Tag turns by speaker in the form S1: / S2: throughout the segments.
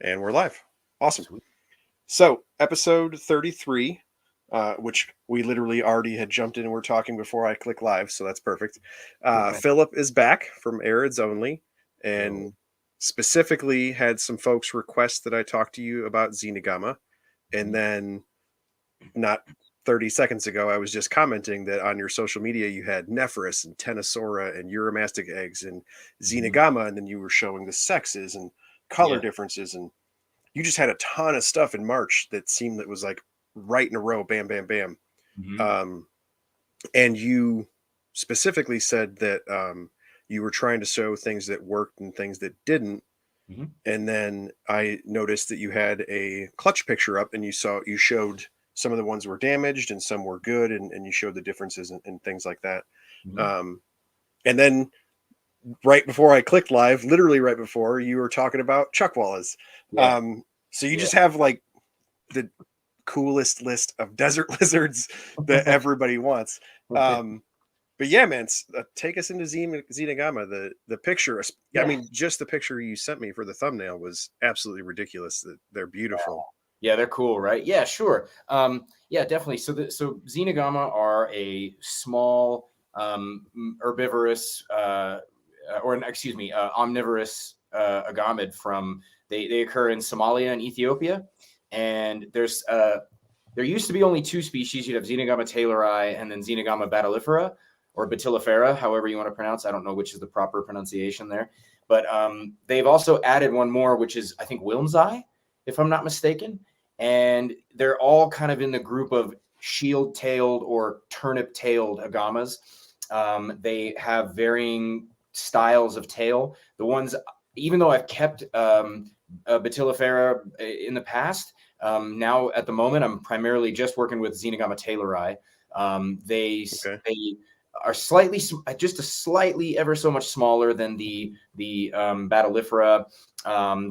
S1: And we're live. Awesome.
S2: Sweet.
S1: So, episode 33, which we literally already had jumped in and we're talking before I click live, so that's perfect. Phillip is back from Arids Only, and specifically had some folks request that I talk to you about Xenagama. And then, not 30 seconds ago, I was just commenting that on your social media you had Nephris and Tenosora and euromastic eggs and Xenagama, and then you were showing the sexes and color differences, and you just had a ton of stuff in March that seemed that was like right in a row, bam, bam, bam. And you specifically said that you were trying to show things that worked and things that didn't. And then I noticed that you had a clutch picture up, and you showed some of the ones were damaged and some were good, and you showed the differences and things like that. And then right before I clicked live, literally right before, you were talking about chuckwallas. So you just have like the coolest list of desert lizards that everybody wants. But yeah, man, take us into Xenagama. The picture, I mean, just the picture you sent me for the thumbnail was absolutely ridiculous. They're beautiful.
S2: Yeah, they're cool, right? Yeah, sure. Yeah, definitely. So Xenagama are a small herbivorous, omnivorous agamid from. They occur in Somalia and Ethiopia, and there used to be only two species. You'd have Xenagama taylori and then Xenagama batylifera or batylifera, however you want to pronounce. I don't know which is the proper pronunciation there, but they've also added one more, which is I think Wilmsii, if I'm not mistaken. And they're all kind of in the group of shield-tailed or turnip-tailed agamas. They have varying styles of tail. The ones, even though I've kept batylifera in the past, now at the moment I'm primarily just working with Xenagama taylori. They are slightly ever so much smaller than the batylifera.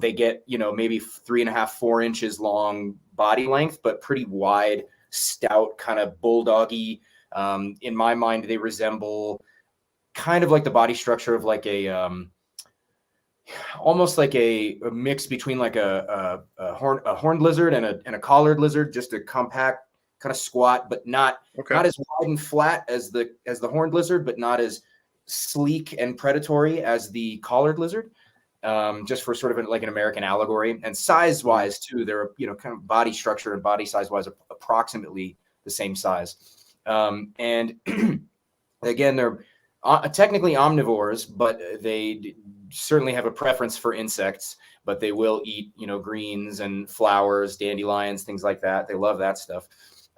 S2: They get, maybe 3.5, 4 inches long body length, but pretty wide, stout, kind of bulldoggy. In my mind, they resemble kind of like the body structure of like almost like a mix between like a horned lizard and a collared lizard, just a compact, kind of squat, but not as wide and flat as the horned lizard, but not as sleek and predatory as the collared lizard. Just for sort of like an American allegory, and size wise too, they're kind of body structure and body size wise approximately the same size. And again, they're technically omnivores, but they certainly have a preference for insects. But they will eat greens and flowers, dandelions, things like that. They love that stuff.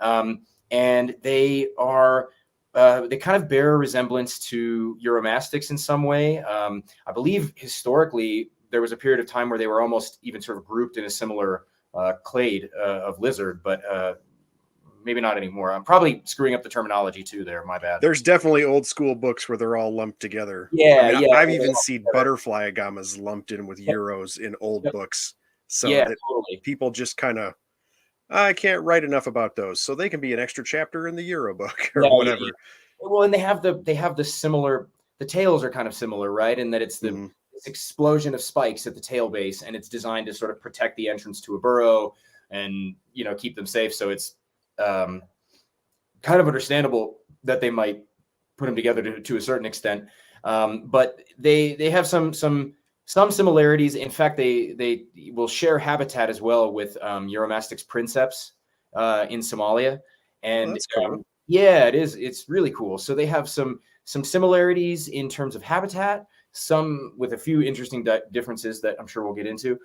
S2: And they are. They kind of bear a resemblance to euromastics in some way. I believe historically there was a period of time where they were almost even sort of grouped in a similar clade of lizard, but maybe not anymore. I'm probably screwing up the terminology too there. My bad.
S1: There's definitely old school books where they're all lumped together. I've even seen butterfly agamas lumped in with euros in old books. So that people just kind of, I can't write enough about those, so they can be an extra chapter in the Euro book or whatever.
S2: Well, and they have the similar. The tails are kind of similar, right? In that it's this explosion of spikes at the tail base, and it's designed to sort of protect the entrance to a burrow and keep them safe. So it's kind of understandable that they might put them together to a certain extent. But they have some similarities. In fact, they will share habitat as well with Euromastics princeps in Somalia, and
S1: that's cool.
S2: Yeah, it is. It's really cool. So they have some similarities in terms of habitat, some with a few interesting differences that I'm sure we'll get into.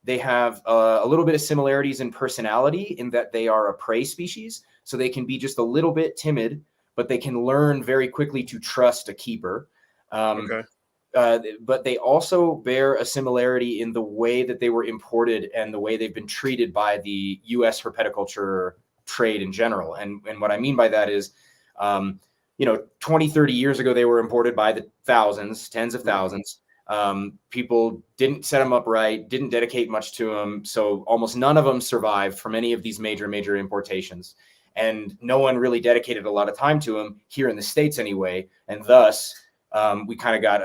S2: They have a little bit of similarities in personality in that they are a prey species, so they can be just a little bit timid, but they can learn very quickly to trust a keeper. But they also bear a similarity in the way that they were imported and the way they've been treated by the U.S. herpetoculture trade in general. And what I mean by that is, 20, 30 years ago, they were imported by the thousands, tens of thousands. People didn't set them up right, didn't dedicate much to them. So almost none of them survived from any of these major importations. And no one really dedicated a lot of time to them here in the States anyway. And thus, we kind of got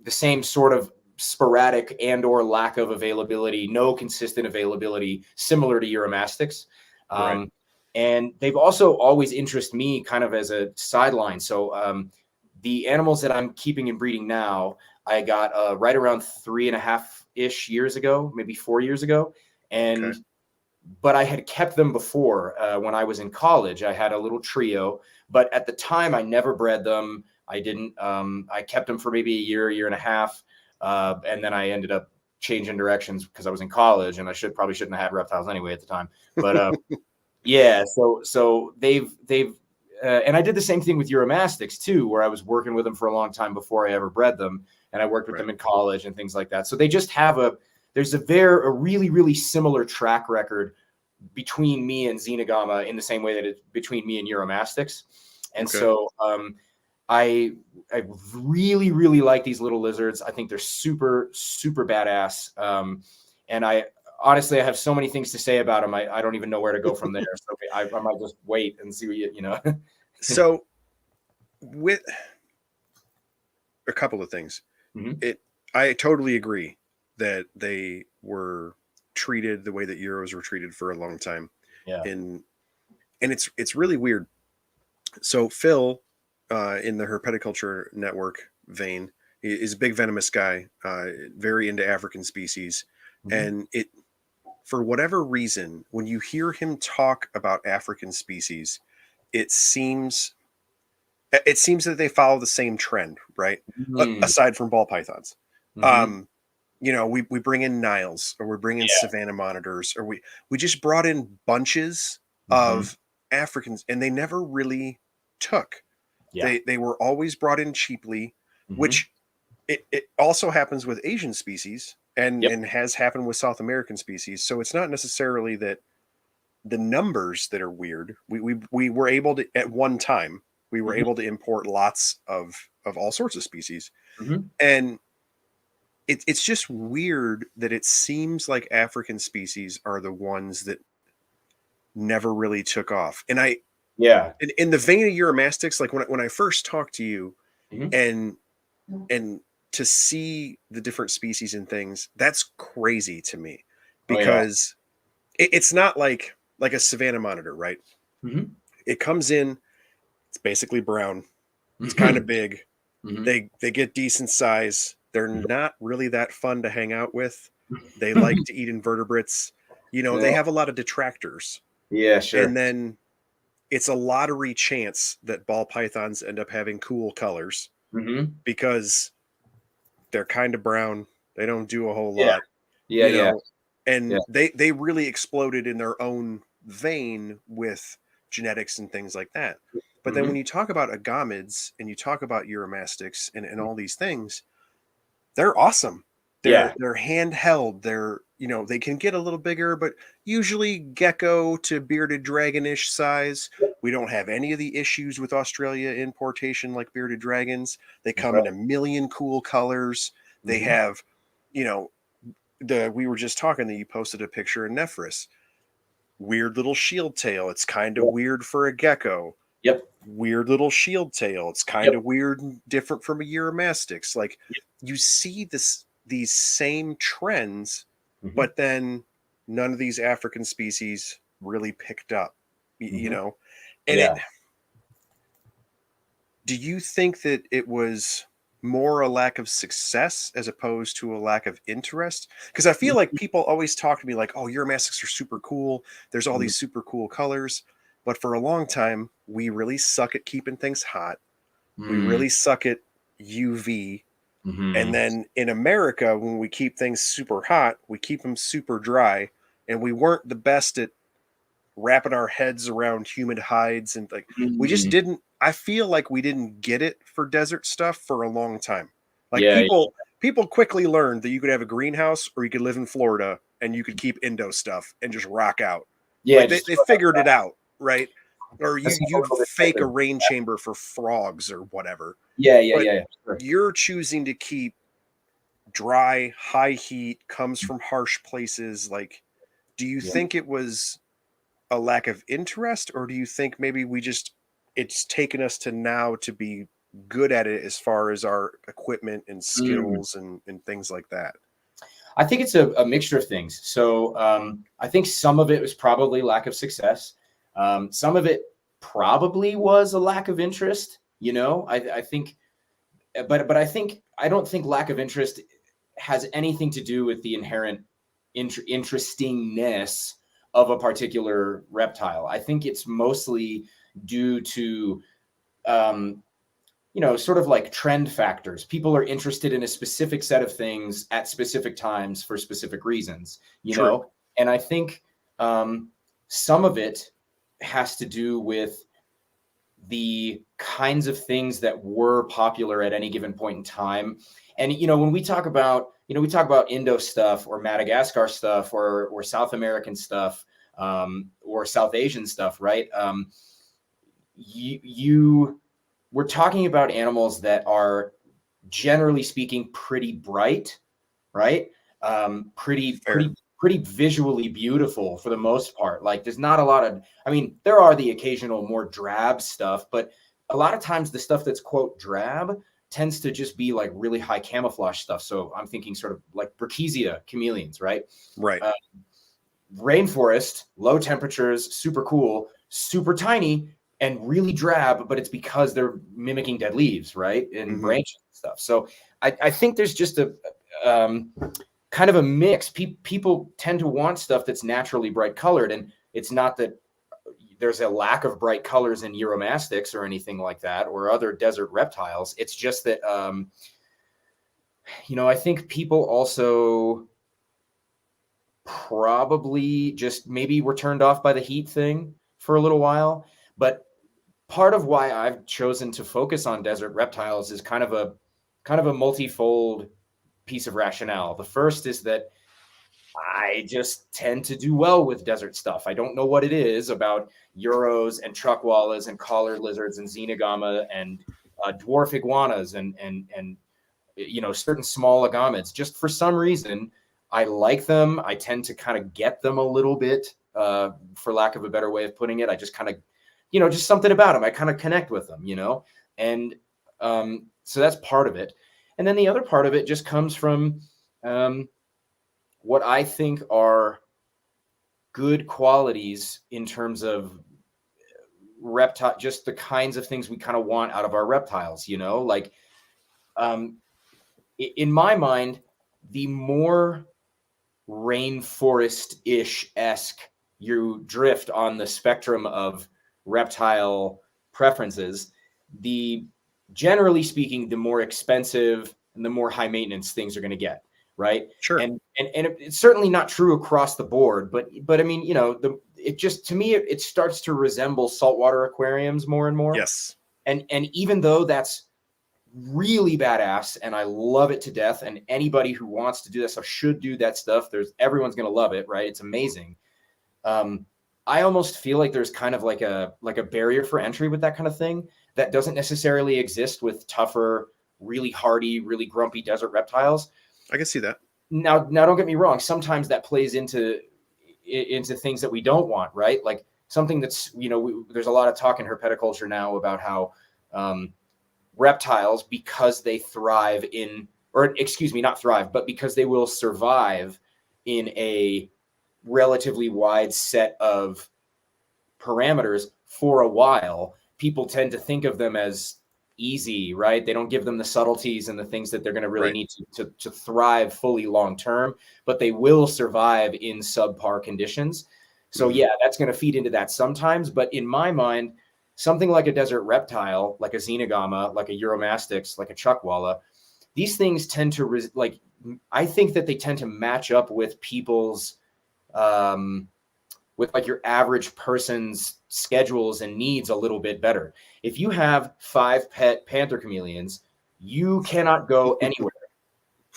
S2: the same sort of sporadic and or lack of availability, no consistent availability, similar to euromastics.
S1: Right.
S2: And they've also always interested me kind of as a sideline. So the animals that I'm keeping and breeding now, I got right around 3.5-ish years ago, maybe 4 years ago. And
S1: Okay.
S2: but I had kept them before when I was in college. I had a little trio, but at the time I never bred them. I didn't. I kept them for maybe a year and a half, and then I ended up changing directions because I was in college, and I probably shouldn't have had reptiles anyway at the time. But yeah, so they've and I did the same thing with euromastics too, where I was working with them for a long time before I ever bred them, and I worked with
S1: Right.
S2: them in college and things like that. So they just have there's a really similar track record between me and Xenagama in the same way that it's between me and euromastics. And
S1: Okay.
S2: so I really like these little lizards. I think they're super badass. And I honestly, I have so many things to say about them. I don't even know where to go from there. So I might just wait and see what you know.
S1: So with a couple of things,
S2: Mm-hmm.
S1: I totally agree that they were treated the way that Euros were treated for a long time.
S2: Yeah.
S1: And it's really weird. So Phil, in the herpetoculture network vein, is a big venomous guy, very into African species,
S2: Mm-hmm.
S1: and for whatever reason, when you hear him talk about African species, it seems that they follow the same trend, right?
S2: Mm-hmm.
S1: Aside from ball pythons.
S2: Mm-hmm.
S1: Um, we bring in Niles, or we bring in
S2: Yeah.
S1: Savannah monitors, or we just brought in bunches
S2: Mm-hmm.
S1: of Africans, and they never really took.
S2: Yeah.
S1: They were always brought in cheaply,
S2: Mm-hmm.
S1: which it also happens with Asian species and
S2: Yep.
S1: has happened with South American species. So it's not necessarily that the numbers that are weird. We were able to, at one time, we were
S2: Mm-hmm.
S1: able to import lots of all sorts of species,
S2: Mm-hmm.
S1: and it's just weird that it seems like African species are the ones that never really took off. And
S2: Yeah.
S1: in the vein of Euromastics, like when I first talked to you,
S2: Mm-hmm.
S1: and and to see the different species and things, that's crazy to me,
S2: Oh yeah.
S1: because it's not like a Savannah monitor, right?
S2: Mm-hmm.
S1: It comes in, it's basically brown, it's kind
S2: Mm-hmm.
S1: of big,
S2: Mm-hmm.
S1: they get decent size, they're not really that fun to hang out with, they like
S2: Mm-hmm.
S1: to eat invertebrates, they
S2: Yeah.
S1: have a lot of detractors,
S2: Yeah.
S1: and
S2: Sure.
S1: then it's a lottery chance that ball pythons end up having cool colors
S2: Mm-hmm.
S1: because they're kind of brown, they don't do a whole
S2: Yeah.
S1: lot,
S2: Yeah.
S1: you
S2: Yeah.
S1: know
S2: Yeah.
S1: and they really exploded in their own vein with genetics and things like that. But then
S2: Mm-hmm.
S1: when you talk about agamids and you talk about euromastics and all these things, they're awesome.
S2: Yeah.
S1: They're handheld. They can get a little bigger, but usually gecko to bearded dragonish size. We don't have any of the issues with Australia importation like bearded dragons. They
S2: That's
S1: come
S2: right.
S1: in a million cool colors. They
S2: Mm-hmm.
S1: have, you know, we were just talking that you posted a picture of Nephris. Weird little shield tail. It's kind of
S2: Yep.
S1: weird for a gecko.
S2: Yep.
S1: Weird little shield tail. It's kind
S2: Yep.
S1: of weird and different from a Euromastix. Like, you see these same trends,
S2: Mm-hmm.
S1: but then none of these African species really picked up.
S2: Mm-hmm.
S1: And
S2: Yeah.
S1: do you think that it was more a lack of success as opposed to a lack of interest? Because I feel like people always talk to me like, oh, Euromastics are super cool. There's all these super cool colors. But for a long time, we really suck at keeping things hot. We
S2: Mm-hmm.
S1: really suck at UV. And
S2: Mm-hmm.
S1: then in America, when we keep things super hot, we keep them super dry. And we weren't the best at wrapping our heads around humid hides, and like we just
S2: Mm-hmm.
S1: didn't. I feel like we didn't get it for desert stuff for a long time. Like
S2: Yeah.
S1: people quickly learned that you could have a greenhouse or you could live in Florida and you could keep Indo stuff and just rock out.
S2: Yeah.
S1: Like
S2: Just
S1: they figured it out, right? Or
S2: that's a
S1: you'd
S2: little bit
S1: fake a
S2: different.
S1: rain chamber for frogs or whatever.
S2: Yeah. Yeah.
S1: But
S2: Yeah. Yeah. Sure.
S1: you're choosing to keep dry, high heat, comes from harsh places. Like, do you
S2: Yeah.
S1: think it was a lack of interest, or do you think maybe it's taken us to now to be good at it as far as our equipment and
S2: Mm.
S1: skills and things like that?
S2: I think it's a mixture of things. So I think some of it was probably lack of success. Some of it probably was a lack of interest. You know, I think, but I don't think lack of interest has anything to do with the inherent interestingness of a particular reptile. I think it's mostly due to sort of like trend factors. People are interested in a specific set of things at specific times for specific reasons,
S1: True.
S2: And I think some of it has to do with the kinds of things that were popular at any given point in time. And, when we talk about, Indo stuff or Madagascar stuff or South American stuff or South Asian stuff, right? We're talking about animals that are, generally speaking, pretty bright, right?
S1: Fair.
S2: Pretty visually beautiful for the most part. Like there's not a lot of, I mean, there are the occasional more drab stuff, but a lot of times the stuff that's quote drab tends to just be like really high camouflage stuff. So I'm thinking sort of like Brachysia chameleons, right?
S1: Right.
S2: Rainforest, low temperatures, super cool, super tiny, and really drab, but it's because they're mimicking dead leaves, right? And branches and stuff. So I think there's just a kind of a mix. People tend to want stuff that's naturally bright colored, and it's not that there's a lack of bright colors in euromastics or anything like that, or other desert reptiles. It's just that, I think people also probably just maybe were turned off by the heat thing for a little while. But part of why I've chosen to focus on desert reptiles is kind of a multifold piece of rationale. The first is that I just tend to do well with desert stuff. I don't know what it is about euros and truckwallas and collared lizards and xenogama and dwarf iguanas and certain small agamids. Just for some reason, I like them. I tend to kind of get them a little bit, for lack of a better way of putting it. I just kind of, just something about them. I kind of connect with them, and so that's part of it. And then the other part of it just comes from what I think are good qualities in terms of reptile, just the kinds of things we kind of want out of our reptiles, like in my mind, the more rainforest-ish-esque you drift on the spectrum of reptile preferences, the generally speaking, the more expensive and the more high maintenance things are going to get, right?
S1: Sure.
S2: And it's certainly not true across the board, but I mean, it just, to me, it starts to resemble saltwater aquariums more and more.
S1: Yes.
S2: And even though that's really badass and I love it to death, and anybody who wants to do that stuff should do that stuff, everyone's going to love it, right? It's amazing. I almost feel like there's kind of like a barrier for entry with that kind of thing that doesn't necessarily exist with tougher, really hardy, really grumpy desert reptiles.
S1: I can see that.
S2: Now don't get me wrong. Sometimes that plays into things that we don't want, right? Like something that's, there's a lot of talk in herpetoculture now about how reptiles, because they thrive in, or excuse me, not thrive, but because they will survive in a relatively wide set of parameters for a while, people tend to think of them as easy, right? They don't give them the subtleties and the things that they're going to really need to thrive fully long term, but they will survive in subpar conditions. So yeah, that's going to feed into that sometimes. But in my mind, something like a desert reptile, like a xenogama, like a euromastics, like a chuckwalla, these things tend to I think that they tend to match up with people's with like your average person's schedules and needs a little bit better. If you have 5 pet panther chameleons, you cannot go anywhere.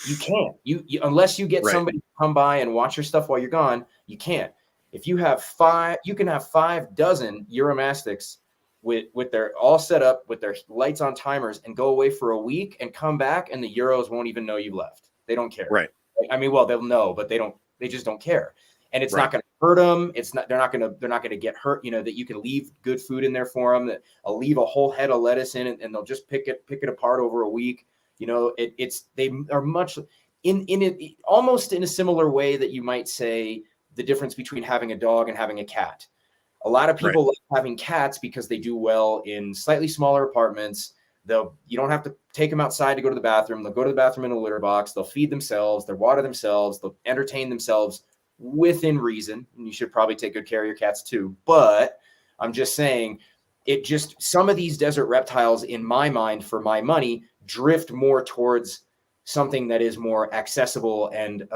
S2: You can't. You unless you get somebody to come by and watch your stuff while you're gone, you can't. If you have 5, you can have 5 dozen euromastics with their all set up with their lights on timers and go away for a week and come back, and the euros won't even know you left. They don't care.
S1: Right.
S2: I mean, well, they'll know, but they just don't care. And it's not going to hurt them. They're not gonna get hurt. That you can leave good food in there for them. That I'll leave a whole head of lettuce in it, and they'll just pick it apart over a week. They are much in it almost in a similar way that you might say the difference between having a dog and having a cat. A lot of people like having cats because they do well in slightly smaller apartments. You don't have to take them outside to go to the bathroom. They'll go to the bathroom in a litter box. They'll feed themselves. They'll water themselves. They'll entertain themselves within reason. And you should probably take good care of your cats too. But I'm just saying, some of these desert reptiles, in my mind, for my money, drift more towards something that is more accessible and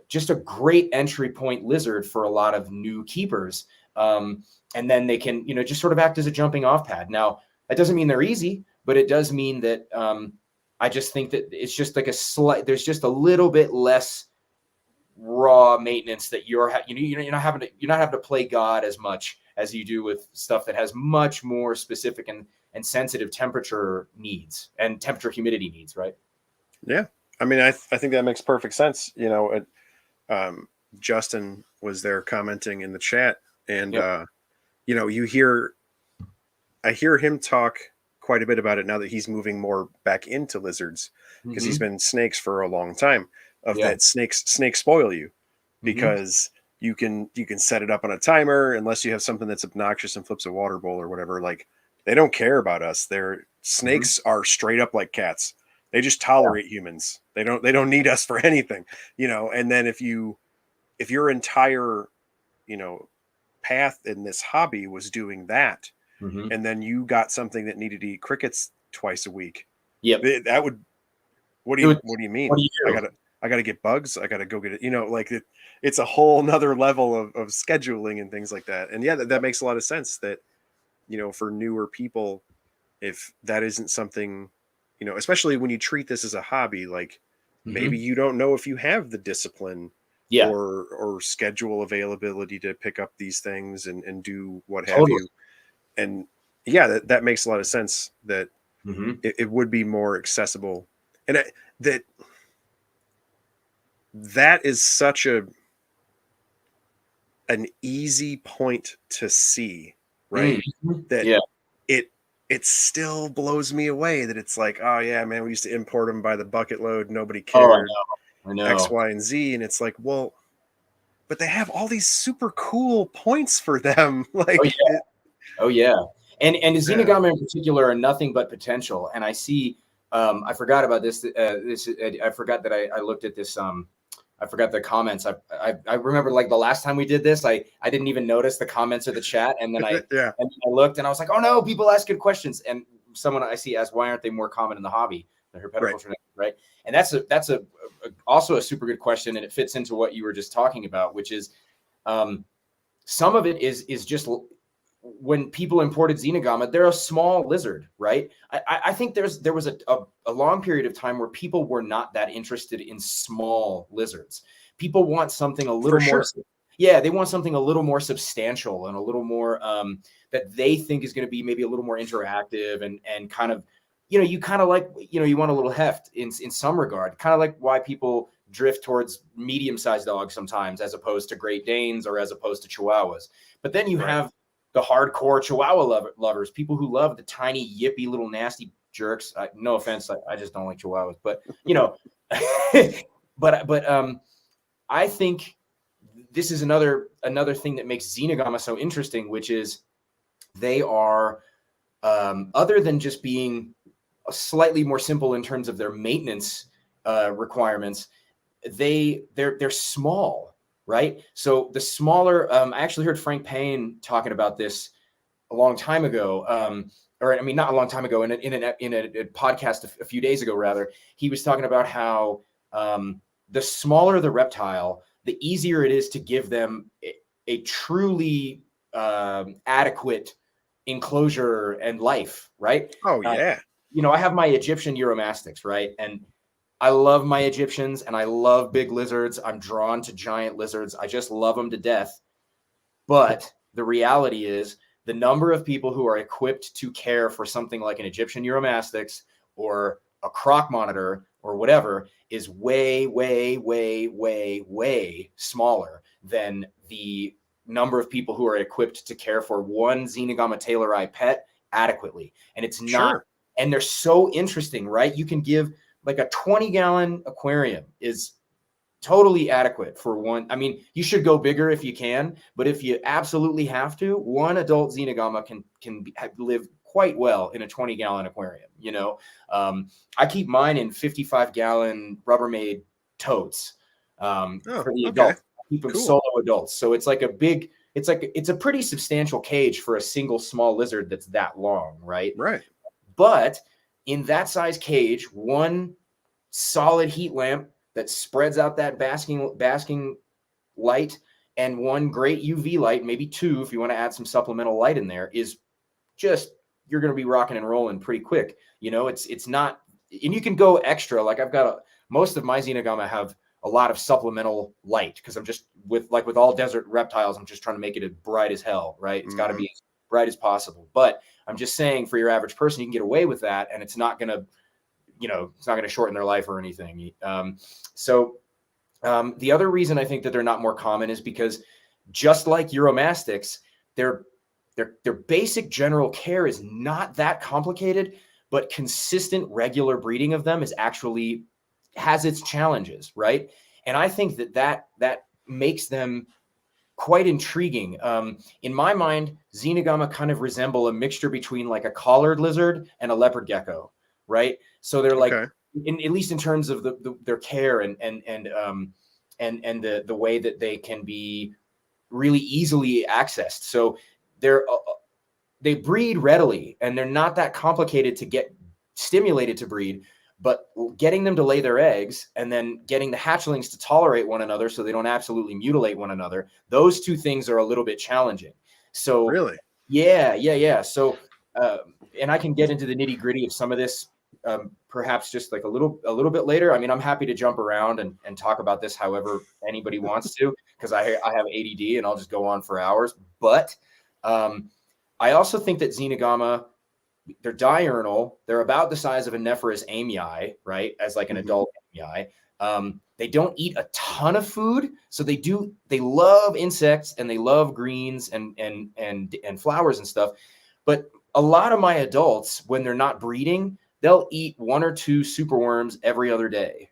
S2: just a great entry point lizard for a lot of new keepers. And then they can, just sort of act as a jumping off pad. Now, that doesn't mean they're easy, but it does mean that I just think that it's just like there's just a little bit less raw maintenance that you're not having to play God as much as you do with stuff that has much more specific and sensitive temperature needs and temperature humidity needs, right?
S1: Yeah. I mean, I think that makes perfect sense. Justin was there commenting in the chat, and
S2: Yep.
S1: I hear him talk quite a bit about it now that he's moving more back into lizards, because he's been snakes for a long time. That snakes spoil you, because you can set it up on a timer unless you have something that's obnoxious and flips a water bowl or whatever. Like, they don't care about us. Snakes are straight up like cats. They just tolerate humans. They don't need us for anything, And then if your entire, path in this hobby was doing that, and then you got something that needed to eat crickets twice a week, that would. What do you mean?
S2: What do you do?
S1: I gotta get bugs. I gotta go get it. It's a whole nother level of scheduling and things like that. And yeah, that makes a lot of sense. That for newer people, if that isn't something, especially when you treat this as a hobby, like maybe you don't know if you have the discipline or schedule availability to pick up these things and do what have you. And yeah, that makes a lot of sense, that it would be more accessible. And that is such an easy point to see, right? That it still blows me away that it's like, oh yeah, man, we used to import them by the bucket load. Nobody cared.
S2: I know.
S1: X, Y, and Z. And it's like, well, but they have all these super cool points for them. Like,
S2: oh yeah. And Xenagama in particular are nothing but potential. And I see, I forgot about this. I forgot that I looked at this. I forgot the comments. I remember, like, the last time we did this, I didn't even notice the comments of the chat, and then I looked and I was like, oh no, people ask good questions. And someone I see asked, why aren't they more common in the hobby? The herpetoculture, right? And that's also a super good question, and it fits into what you were just talking about, which is some of it is just when people imported Xenagama, they're a small lizard, right? I think there was a long period of time where people were not that interested in small lizards. People want something a little more. Yeah, they want something a little more substantial and a little more that they think is going to be maybe a little more interactive and kind of, you kind of like, you want a little heft in some regard, kind of like why people drift towards medium-sized dogs sometimes, as opposed to Great Danes or as opposed to Chihuahuas. But then you have the hardcore Chihuahua lovers, people who love the tiny, yippy little nasty jerks. No offense, I just don't like Chihuahuas, but but I think this is another thing that makes Xenagama so interesting, which is they are other than just being slightly more simple in terms of their maintenance requirements, they're small. Right. So the smaller, I actually heard Frank Payne talking about this a long time ago, not a long time ago, in a podcast a few days ago, rather. He was talking about how the smaller the reptile, the easier it is to give them a truly adequate enclosure and life. Right.
S1: Oh, yeah.
S2: I have my Egyptian euromastics, right? And I love my Egyptians and I love big lizards. I'm drawn to giant lizards. I just love them to death. But the reality is the number of people who are equipped to care for something like an Egyptian euromastics or a croc monitor or whatever is way, way, way, way, way smaller than the number of people who are equipped to care for one Xenagama taylori pet adequately. And it's not,
S1: Sure.
S2: and they're so interesting, right? You can give like a 20-gallon aquarium is totally adequate for one. I mean, you should go bigger if you can, but if you absolutely have to, one adult Xenagama can live quite well in a 20-gallon aquarium. You know, I keep mine in 55-gallon Rubbermaid totes
S1: Oh,
S2: for the
S1: okay.
S2: adults. I keep them
S1: Cool.
S2: solo adults, so it's like a big. It's a pretty substantial cage for a single small lizard that's that long, right?
S1: Right.
S2: But in that size cage, one solid heat lamp that spreads out that basking light and one great UV light, maybe two if you want to add some supplemental light in there, is just, you're going to be rocking and rolling pretty quick. You know, it's not, and you can go extra. Like I've got most of my Xenogama have a lot of supplemental light because I'm just with all desert reptiles, I'm just trying to make it as bright as hell, right? It's got to be as bright as possible. But I'm just saying, for your average person, you can get away with that, and it's not going to, it's not going to shorten their life or anything. The other reason I think that they're not more common is because, just like euromastics, their basic general care is not that complicated, but consistent regular breeding of them has its challenges, right? And I think that makes them quite intriguing. In my mind, Xenogama kind of resemble a mixture between like a collared lizard and a leopard gecko, right? So they're like,
S1: Okay.
S2: at least in terms of their care and the way that they can be really easily accessed. So they breed readily, and they're not that complicated to get stimulated to breed, but getting them to lay their eggs and then getting the hatchlings to tolerate one another so they don't absolutely mutilate one another, those two things are a little bit challenging. So
S1: Really?
S2: yeah. So and I can get into the nitty gritty of some of this perhaps just like a little bit later. I mean, I'm happy to jump around and talk about this however anybody wants to, because I have ADD and I'll just go on for hours. But I also think that Xenogama, they're diurnal. They're about the size of a Nephrys amyi, right? As like an adult amyi. They don't eat a ton of food, so they love insects and they love greens and flowers and stuff. But a lot of my adults, when they're not breeding, they'll eat one or two superworms every other day.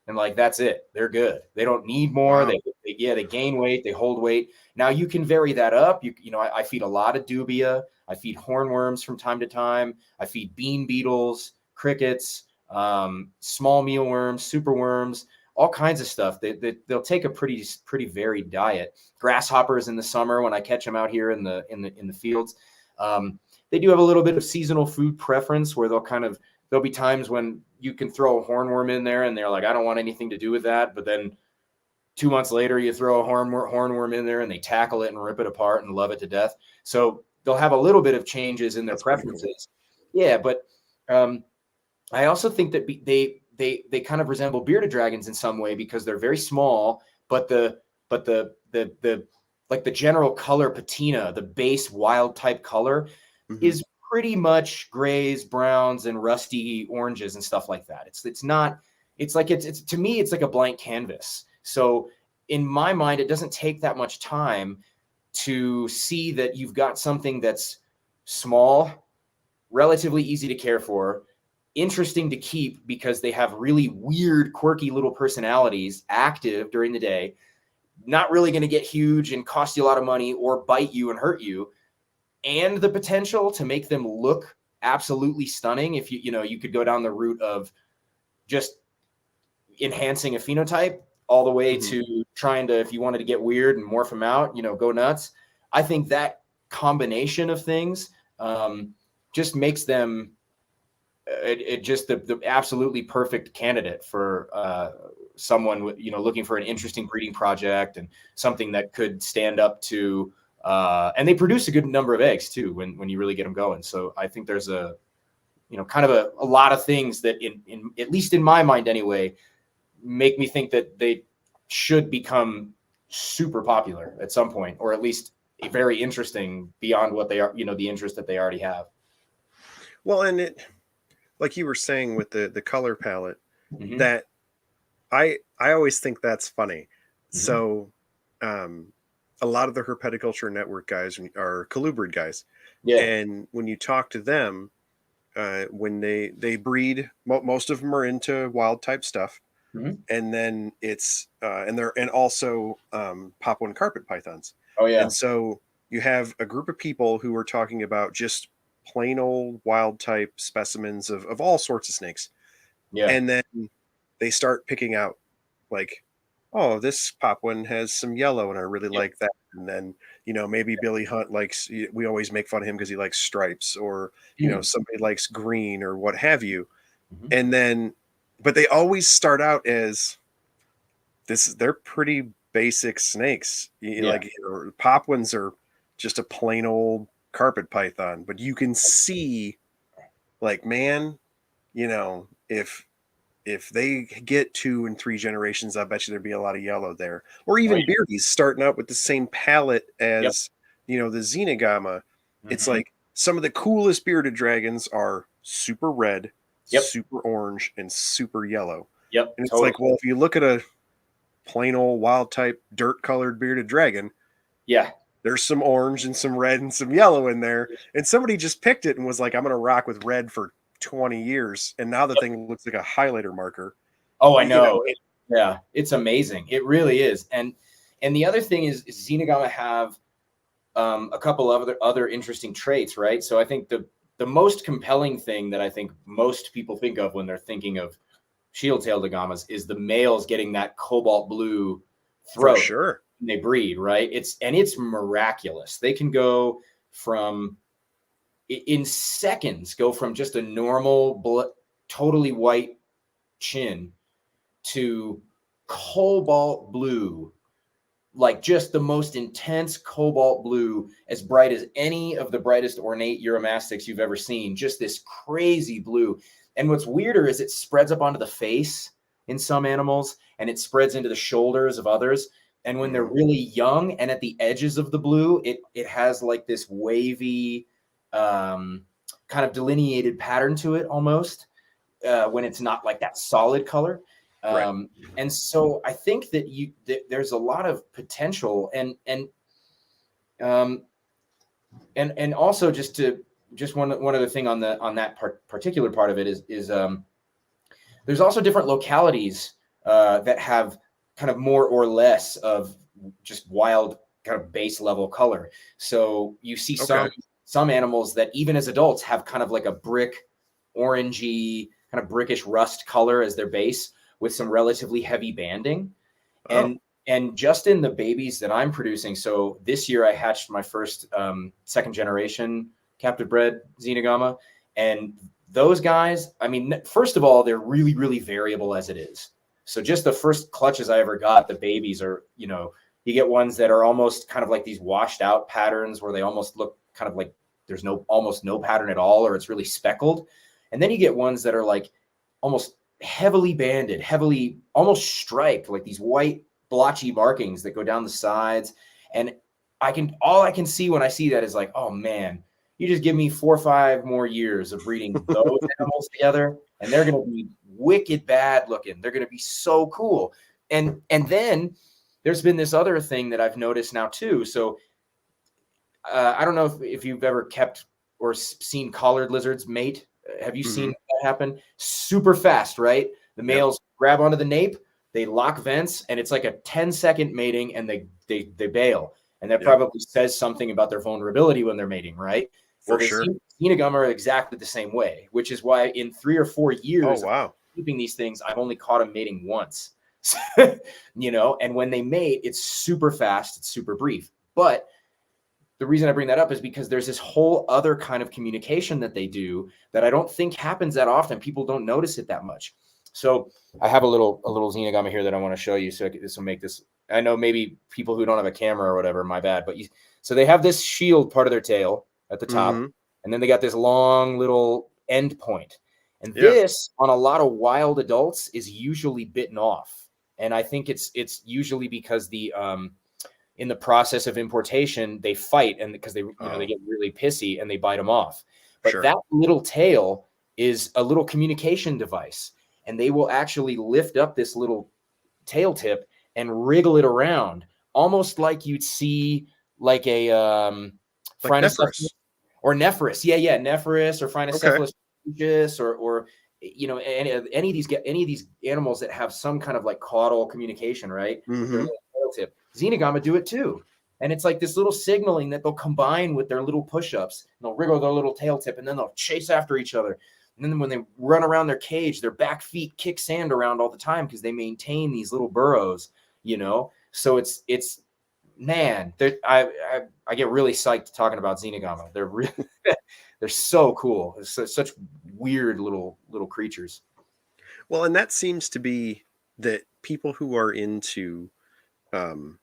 S2: And like, that's it. They're good. They don't need more.
S1: Wow.
S2: They gain weight. They hold weight. Now you can vary that up. I feed a lot of dubia. I feed hornworms from time to time. I feed bean beetles, crickets, small mealworms, superworms, all kinds of stuff. They'll take a pretty varied diet. Grasshoppers in the summer when I catch them out here in the fields. They do have a little bit of seasonal food preference where there'll be times when you can throw a hornworm in there and they're like, I don't want anything to do with that. But then 2 months later, you throw a hornworm in there and they tackle it and rip it apart and love it to death. So they'll have a little bit of changes in their preferences. Cool. Yeah. But I also think that they kind of resemble bearded dragons in some way because they're very small, but the general color patina, the base wild type color is pretty much grays, browns, and rusty oranges and stuff like that. It's to me, it's like a blank canvas. So in my mind, it doesn't take that much time to see that you've got something that's small, relatively easy to care for, interesting to keep because they have really weird, quirky little personalities, active during the day, not really going to get huge and cost you a lot of money or bite you and hurt you, and the potential to make them look absolutely stunning. If you could go down the route of just enhancing a phenotype all the way to trying to, if you wanted to get weird and morph them out, go nuts. I think that combination of things just makes them just the absolutely perfect candidate for someone looking for an interesting breeding project and something that could stand up to. And they produce a good number of eggs too when you really get them going. So I think there's a lot of things that in at least in my mind anyway, make me think that they should become super popular at some point, or at least very interesting beyond what they are, the interest that they already have.
S1: Well, and it, like you were saying with the color palette,
S2: Mm-hmm.
S1: that I always think that's funny.
S2: Mm-hmm.
S1: So, a lot of the herpetoculture network guys are colubrid guys,
S2: Yeah.
S1: and when you talk to them, when they breed, most of them are into wild type stuff,
S2: Mm-hmm.
S1: and then it's and also Papuan carpet pythons,
S2: Oh
S1: and
S2: yeah.
S1: so you have a group of people who are talking about just plain old wild type specimens of all sorts of snakes,
S2: Yeah.
S1: and then they start picking out like, oh, this Papuan has some yellow and I really
S2: Yep.
S1: like that. And then, maybe Billy Hunt likes, we always make fun of him because he likes stripes, or,
S2: Mm-hmm.
S1: somebody likes green or what have you.
S2: Mm-hmm.
S1: And then, but they always start out as they're pretty basic snakes.
S2: Yeah.
S1: Like, or Papuans are just a plain old carpet python, but you can see, like, man, if they get 2 and 3 generations, I bet you there'd be a lot of yellow there. Or
S2: Oh
S1: even
S2: yeah.
S1: beardies starting out with the same palette
S2: Yep.
S1: as, the Xenagama. It's
S2: Mm-hmm.
S1: like some of the coolest bearded dragons are super red,
S2: Yep.
S1: super orange, and super yellow.
S2: Yep.
S1: And it's
S2: Totally.
S1: like, well, if you look at a plain old wild type dirt colored bearded dragon,
S2: Yeah.
S1: there's some orange and some red and some yellow in there. And somebody just picked it and was like, I'm going to rock with red for 20 years. And now the
S2: Yep.
S1: thing looks like a highlighter marker.
S2: Oh, I
S1: You know,
S2: know. Yeah, it's amazing. It really is. And the other thing is Xenagama have a couple of other interesting traits, right? So I think the most compelling thing that I think most people think of when they're thinking of shield-tailed agamas is the males getting that cobalt blue
S1: for
S2: throat
S1: sure.
S2: when they breed, right? It's miraculous. They can go from in seconds go from just a normal totally white chin to cobalt blue, like just the most intense cobalt blue, as bright as any of the brightest ornate euromastics you've ever seen. Just this crazy blue. And what's weirder is it spreads up onto the face in some animals, and it spreads into the shoulders of others. And when they're really young and at the edges of the blue, it has like this wavy, kind of delineated pattern to it almost, when it's not like that solid color.
S1: Right.
S2: And so I think that there's a lot of potential, um, and also just one other thing on that particular part of it is there's also different localities that have kind of more or less of just wild kind of base level color. So you see
S1: Okay.
S2: some animals that even as adults have kind of like a brick orangey kind of brickish rust color as their base with some relatively heavy banding.
S1: Oh,
S2: And just in the babies that I'm producing, so this year I hatched my first second generation captive bred Xenagama, and those guys, I mean, first of all, they're really, really variable as it is. So just the first clutches I ever got, the babies are, you get ones that are almost kind of like these washed out patterns where they almost look kind of like there's almost no pattern at all, or it's really speckled. And then you get ones that are like almost heavily banded, heavily almost striped, like these white blotchy markings that go down the sides. And all I can see when I see that is like, oh man, you just give me 4 or 5 more years of breeding those animals together, and they're going to be wicked bad looking. They're going to be so cool. And then there's been this other thing that I've noticed now too. So I don't know if you've ever kept or seen collared lizards mate. Have you seen that happen? Super fast, right? The
S1: yep.
S2: males grab onto the nape, they lock vents, and it's like a 10-second mating, and they bail. And that
S1: Yep.
S2: probably says something about their vulnerability when they're mating, right? Well,
S1: For
S2: the
S1: sure.
S2: Xenagama are exactly the same way, which is why in 3 or 4
S1: Oh,
S2: years of
S1: wow.
S2: keeping these things, I've only caught them mating once. And when they mate, it's super fast, it's super brief. But the reason I bring that up is because there's this whole other kind of communication that they do that I don't think happens that often. People don't notice it that much. So I have a little Xenagama here that I want to show you. So this will make this. I know maybe people who don't have a camera or whatever, my bad. But so they have this shield part of their tail at the top, and then they got this long little end point. And
S1: Yeah.
S2: this, on a lot of wild adults, is usually bitten off. And I think it's usually because in the process of importation, they fight, and because they get really pissy and they bite them off. But
S1: Sure.
S2: that little tail is a little communication device. and they will actually lift up this little tail tip and wriggle it around, almost like you'd see like a
S1: Like
S2: Phrynocephalus
S1: Nephris.
S2: or Nephris. Yeah, Nephris or
S1: Okay.
S2: Phrynocephalus or any of these animals that have some kind of like caudal communication, right? Their
S1: Mm-hmm.
S2: little tail tip. Xenagama do it too. And it's like this little signaling that they'll combine with their little push-ups, and they'll wriggle their little tail tip, and then they'll chase after each other. And then when they run around their cage, their back feet kick sand around all the time because they maintain these little burrows, So it's man, I get really psyched talking about Xenagama. They're really they're so cool. It's such weird little creatures.
S1: Well, and that seems to be that people who are into, um,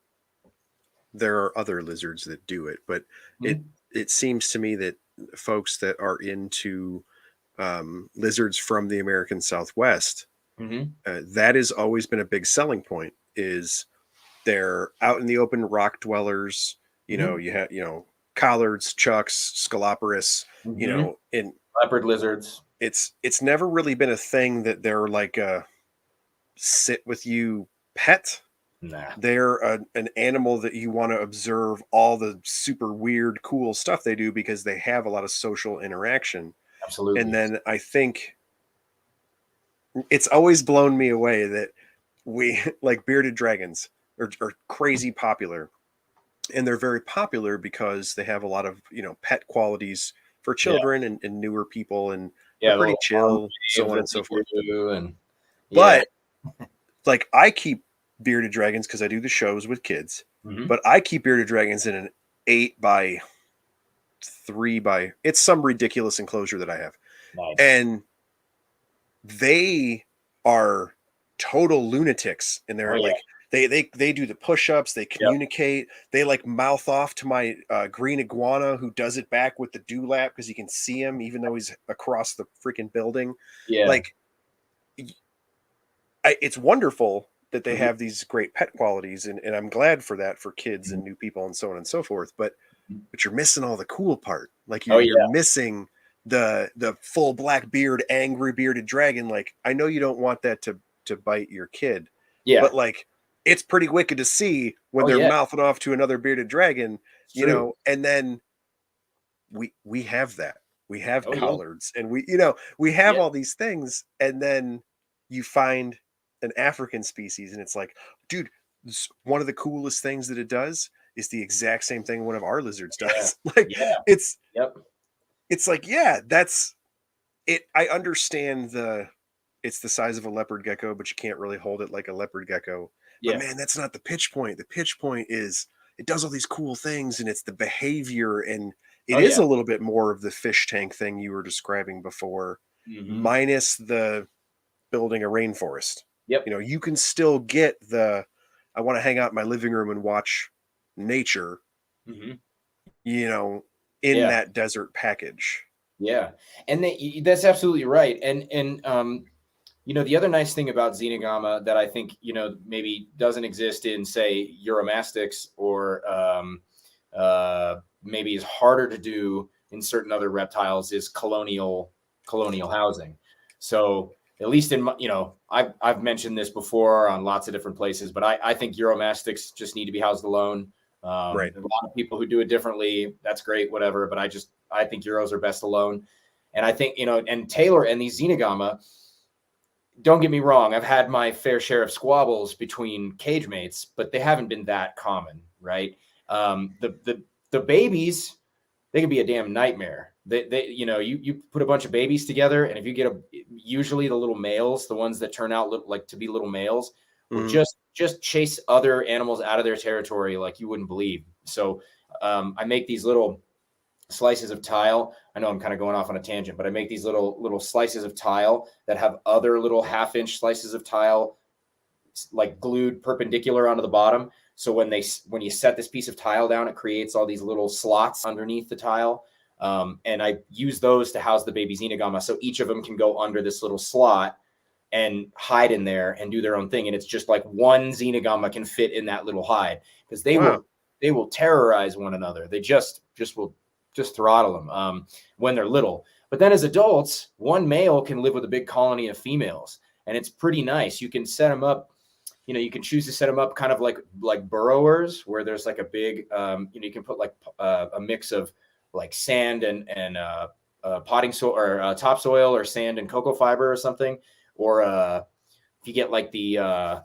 S1: there are other lizards that do it, but it
S2: Mhm.
S1: it seems to me that folks that are into lizards from the American Southwest,
S2: Mhm.
S1: that has always been a big selling point. Is they're out in the open rock dwellers.
S2: Mhm.
S1: You have collards, chucks, scaloporus.
S2: Mhm.
S1: And
S2: Leopard lizards.
S1: it's never really been a thing that they're like a sit with you pet.
S2: Nah.
S1: They're an animal that you want to observe all the super weird, cool stuff they do because they have a lot of social interaction. And
S2: Absolutely.
S1: then I think it's always blown me away that we like bearded dragons are crazy popular. And they're very popular because they have a lot of, pet qualities for
S2: Yeah.
S1: children and newer people, and they're
S2: Yeah, the
S1: pretty
S2: little
S1: chill, so
S2: waves
S1: on
S2: that
S1: and so
S2: they
S1: forth.
S2: do, and yeah.
S1: But like I keep bearded dragons because I do the shows with kids,
S2: Mhm.
S1: but I keep bearded dragons in an 8 by 3 by, it's some ridiculous enclosure that I have.
S2: Nice.
S1: And they are total lunatics, and
S2: Oh
S1: they're
S2: yeah.
S1: like they do the push-ups, they
S2: Yep.
S1: communicate, they like mouth off to my green iguana who does it back with the dewlap because you can see him even though he's across the freaking building.
S2: Yeah.
S1: Like it's wonderful that they
S2: Mhm.
S1: have these great pet qualities, and I'm glad for that for kids
S2: Mhm.
S1: and new people and so on and so forth. But
S2: Mhm.
S1: you're missing all the cool part. Like
S2: Oh
S1: you're
S2: yeah.
S1: missing the full black beard, angry bearded dragon. Like I know you don't want that to bite your kid,
S2: Yeah.
S1: but like it's pretty wicked to see when
S2: Oh
S1: they're
S2: yeah.
S1: mouthing off to another bearded dragon,
S2: It's true.
S1: and then we have that. We have
S2: Oh yeah.
S1: collards, and we have
S2: Yeah.
S1: all these things, and then you find an African species, and it's like, dude, one of the coolest things that it does is the exact same thing one of our lizards
S2: Yeah.
S1: does. Like
S2: Yeah.
S1: it's
S2: Yep.
S1: it's like, yeah, that's it. I understand it's the size of a leopard gecko, but you can't really hold it like a leopard gecko. But
S2: Yeah.
S1: man, that's not the pitch point. The pitch point is it does all these cool things, and it's the behavior, and it
S2: Oh
S1: is
S2: yeah.
S1: a little bit more of the fish tank thing you were describing before,
S2: Mhm.
S1: minus the building a rainforest.
S2: Yep.
S1: You can still get the I want to hang out in my living room and watch nature,
S2: Mhm.
S1: you know, in
S2: Yeah.
S1: that desert package.
S2: Yeah. And that's absolutely right. The other nice thing about Xenagama that I think, maybe doesn't exist in, say, euromastics or maybe is harder to do in certain other reptiles is colonial housing. So at least in my, I've mentioned this before on lots of different places, but I think euromastics just need to be housed alone.
S1: Right.
S2: There's a lot of people who do it differently. That's great, whatever. But I think euros are best alone. And I think, and Taylor and these Xenagama, don't get me wrong, I've had my fair share of squabbles between cage mates, but they haven't been that common, right? The babies, they can be a damn nightmare. You put a bunch of babies together, and if you get usually the little males, the ones that turn out like to be little males, will
S1: Mhm.
S2: just chase other animals out of their territory like you wouldn't believe. So I make these little slices of tile. I know I'm kind of going off on a tangent, but I make these little slices of tile that have other little half-inch slices of tile like glued perpendicular onto the bottom. So when you set this piece of tile down, it creates all these little slots underneath the tile. And I use those to house the baby Xenagama. So each of them can go under this little slot and hide in there and do their own thing. And it's just like one Xenagama can fit in that little hide because
S1: Wow.
S2: they will terrorize one another. They will just throttle them when they're little. But then as adults, one male can live with a big colony of females. and it's pretty nice. You can set them up. You can choose to set them up kind of like burrowers, where there's like a big, you can put like a mix of like sand and potting soil or topsoil or sand and cocoa fiber or something. Or if you get like the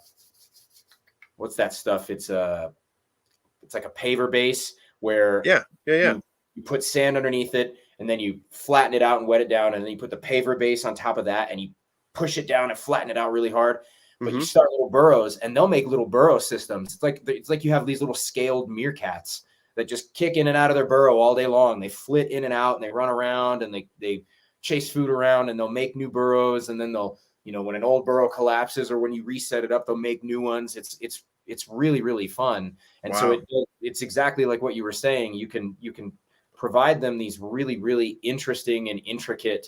S2: what's that stuff? It's like a paver base where you put sand underneath it, and then you flatten it out and wet it down, and then you put the paver base on top of that, and you push it down and flatten it out really hard. But you start little burrows, and they'll make little burrow systems. It's like you have these little scaled meerkats that just kick in and out of their burrow all day long. They flit in and out, and they run around, and they chase food around, and they'll make new burrows. And then they'll, when an old burrow collapses or when you reset it up, they'll make new ones. It's really, really fun. And so it's exactly like what you were saying. You can provide them these really, really interesting and intricate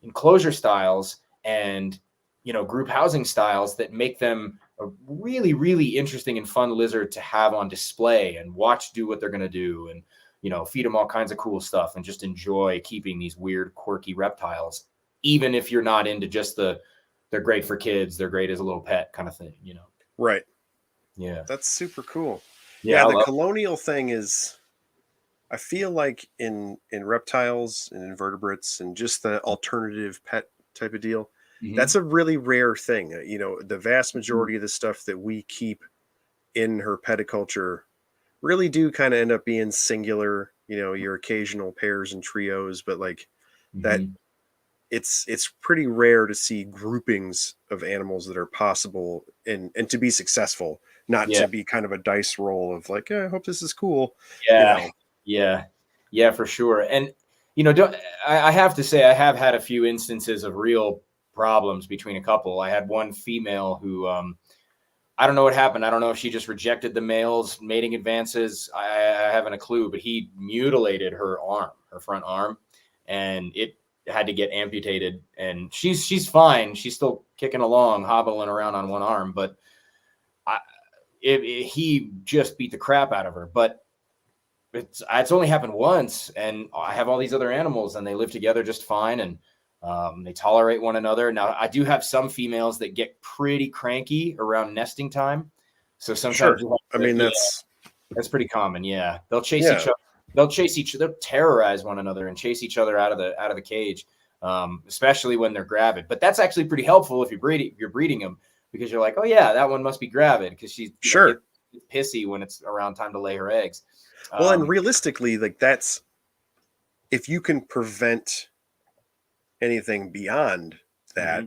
S2: enclosure styles and group housing styles that make them a really, really interesting and fun lizard to have on display and watch do what they're going to do, and feed them all kinds of cool stuff, and just enjoy keeping these weird, quirky reptiles, even if you're not into just they're great for kids, they're great as a little pet kind of thing.
S1: Right.
S2: Yeah,
S1: that's super cool.
S2: Yeah,
S1: the colonial thing is, I feel like in reptiles and invertebrates and just the alternative pet type of deal, that's a really rare thing. The vast majority of the stuff that we keep in herpeticulture really do kind of end up being singular, your occasional pairs and trios, but like that it's pretty rare to see groupings of animals that are possible and to be successful, not to be kind of a dice roll of like, I hope this is cool.
S2: Yeah, for sure. And I have to say, I have had a few instances of real problems between a couple. I had one female who I don't know what happened. I don't know if she just rejected the male's mating advances. I haven't a clue, but he mutilated her front arm, and it had to get amputated. And she's fine. She's still kicking along, hobbling around on one arm, but he just beat the crap out of her. But it's only happened once, and I have all these other animals, and they live together just fine, and they tolerate one another. Now, I do have some females that get pretty cranky around nesting time, so sometimes that's pretty common. Yeah, they'll chase each other. They'll terrorize one another and chase each other out of the cage, especially when they're gravid. But that's actually pretty helpful if you're breeding them, because you're like, oh yeah, that one must be gravid, because she's pissy when it's around time to lay her eggs.
S1: Well, and realistically, like that's, if you can prevent anything beyond that,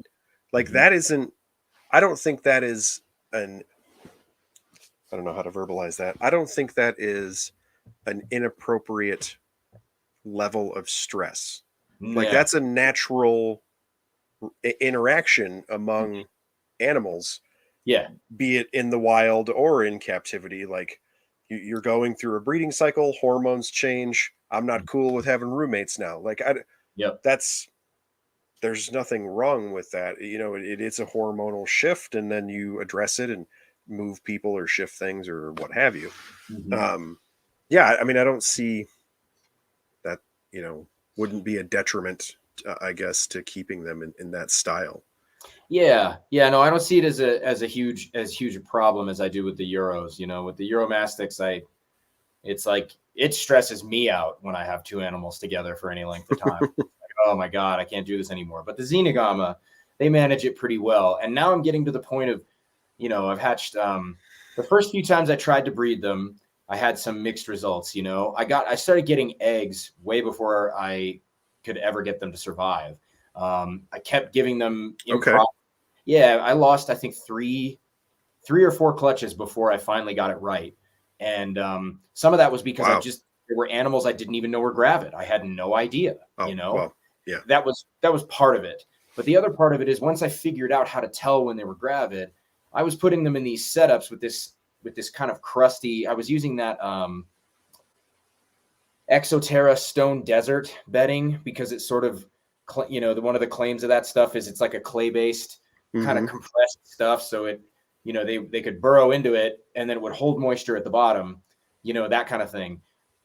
S1: like that isn't, I don't think that is I don't know how to verbalize that. I don't think that is an inappropriate level of stress. Like that's a natural interaction among animals.
S2: Yeah.
S1: Be it in the wild or in captivity. Like you're going through a breeding cycle, hormones change. I'm not cool with having roommates now. Like there's nothing wrong with that. It's a hormonal shift, and then you address it and move people or shift things or what have you. I mean, I don't see that, wouldn't be a detriment, I guess, to keeping them in that style.
S2: Yeah. No, I don't see it as huge a problem as I do with the Euros. With the Euromastics, it's like, it stresses me out when I have two animals together for any length of time. Like, oh my God, I can't do this anymore. But the Xenagama, they manage it pretty well. And now I'm getting to the point of, I've hatched, the first few times I tried to breed them, I had some mixed results. I started getting eggs way before I could ever get them to survive. I kept giving them. I lost, I think, three or four clutches before I finally got it right. And some of that was because there were animals I didn't even know were gravid. I had no idea, that was part of it. But the other part of it is, once I figured out how to tell when they were gravid, I was putting them in these setups with this kind of crusty, I was using that Exoterra stone desert bedding, because it's sort of, one of the claims of that stuff is it's like a clay-based kind of compressed stuff. So it, they could burrow into it, and then it would hold moisture at the bottom, that kind of thing.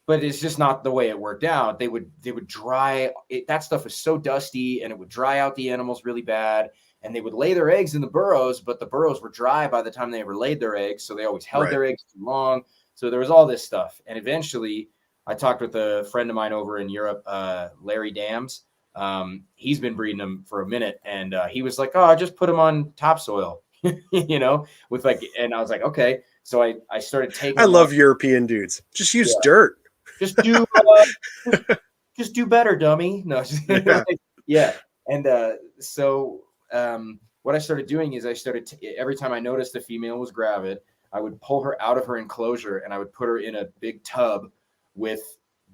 S2: But it's just not the way it worked out. They would dry it. That stuff is so dusty, and it would dry out the animals really bad. and they would lay their eggs in the burrows, but the burrows were dry by the time they ever laid their eggs. So they always held their eggs too long. So there was all this stuff. And eventually I talked with a friend of mine over in Europe, Larry Dams. He's been breeding them for a minute, and he was like, "Oh, I just put them on topsoil," with like, and I was like, "Okay." So I started taking.
S1: I love European dudes. Just use dirt.
S2: Just do, just do better, dummy. No, yeah. And so what I started doing is I started every time I noticed the female was gravid, I would pull her out of her enclosure and I would put her in a big tub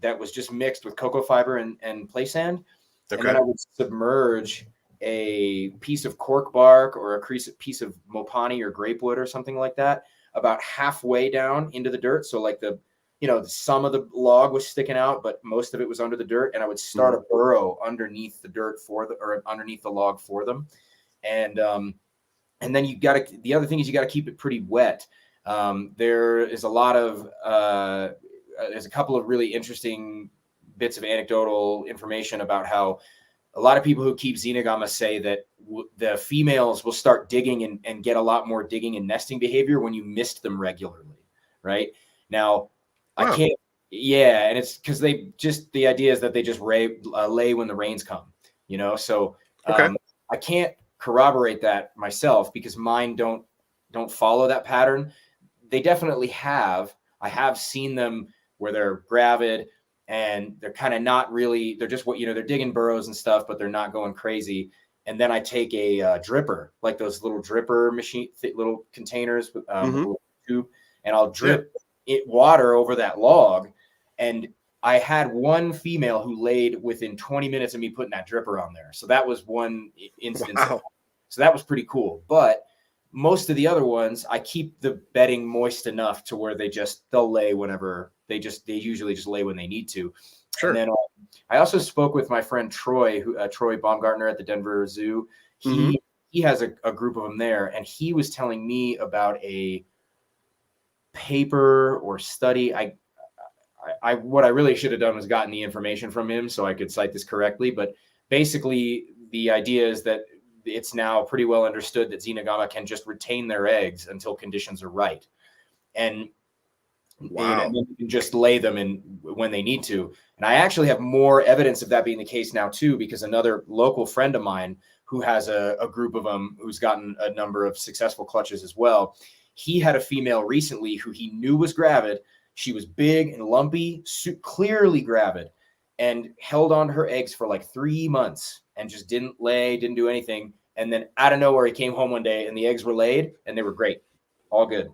S2: that was just mixed with cocoa fiber and play sand. Okay. And then I would submerge a piece of cork bark or a piece of mopani or grapewood or something like that about halfway down into the dirt. So like some of the log was sticking out, but most of it was under the dirt. And I would start a burrow underneath the dirt or underneath the log for them. And then the other thing is you got to keep it pretty wet. There is there's a couple of really interesting bits of anecdotal information about how a lot of people who keep Xenagama say that the females will start digging and get a lot more digging and nesting behavior when you mist them regularly. Right now, wow. I can't. Yeah. And it's because the idea is that they just lay when the rains come, so I can't corroborate that myself because mine don't follow that pattern. They definitely have. I have seen them where they're gravid and they're kind of not really, they're just they're digging burrows and stuff, but they're not going crazy. And then I take a dripper, like those little dripper machine, little containers with a little tube, and I'll drip water over that log. And I had one female who laid within 20 minutes of me putting that dripper on there. So that was one instance. Wow. So that was pretty cool. But most of the other ones, I keep the bedding moist enough to where they'll lay whenever they usually just lay when they need to. Sure. And then I also spoke with my friend Troy, Troy Baumgartner at the Denver Zoo. He has a group of them there, and he was telling me about a paper or study. What I really should have done was gotten the information from him so I could cite this correctly. But basically, the idea is that it's now pretty well understood that Xenagama can just retain their eggs until conditions are right. And wow. And then you can just lay them in when they need to. And I actually have more evidence of that being the case now too, because another local friend of mine who has a group of them who's gotten a number of successful clutches as well. He had a female recently who he knew was gravid. She was big and lumpy, clearly gravid, and held on to her eggs for like 3 months and just didn't lay, didn't do anything. And then out of nowhere, he came home one day and the eggs were laid and they were great. All good.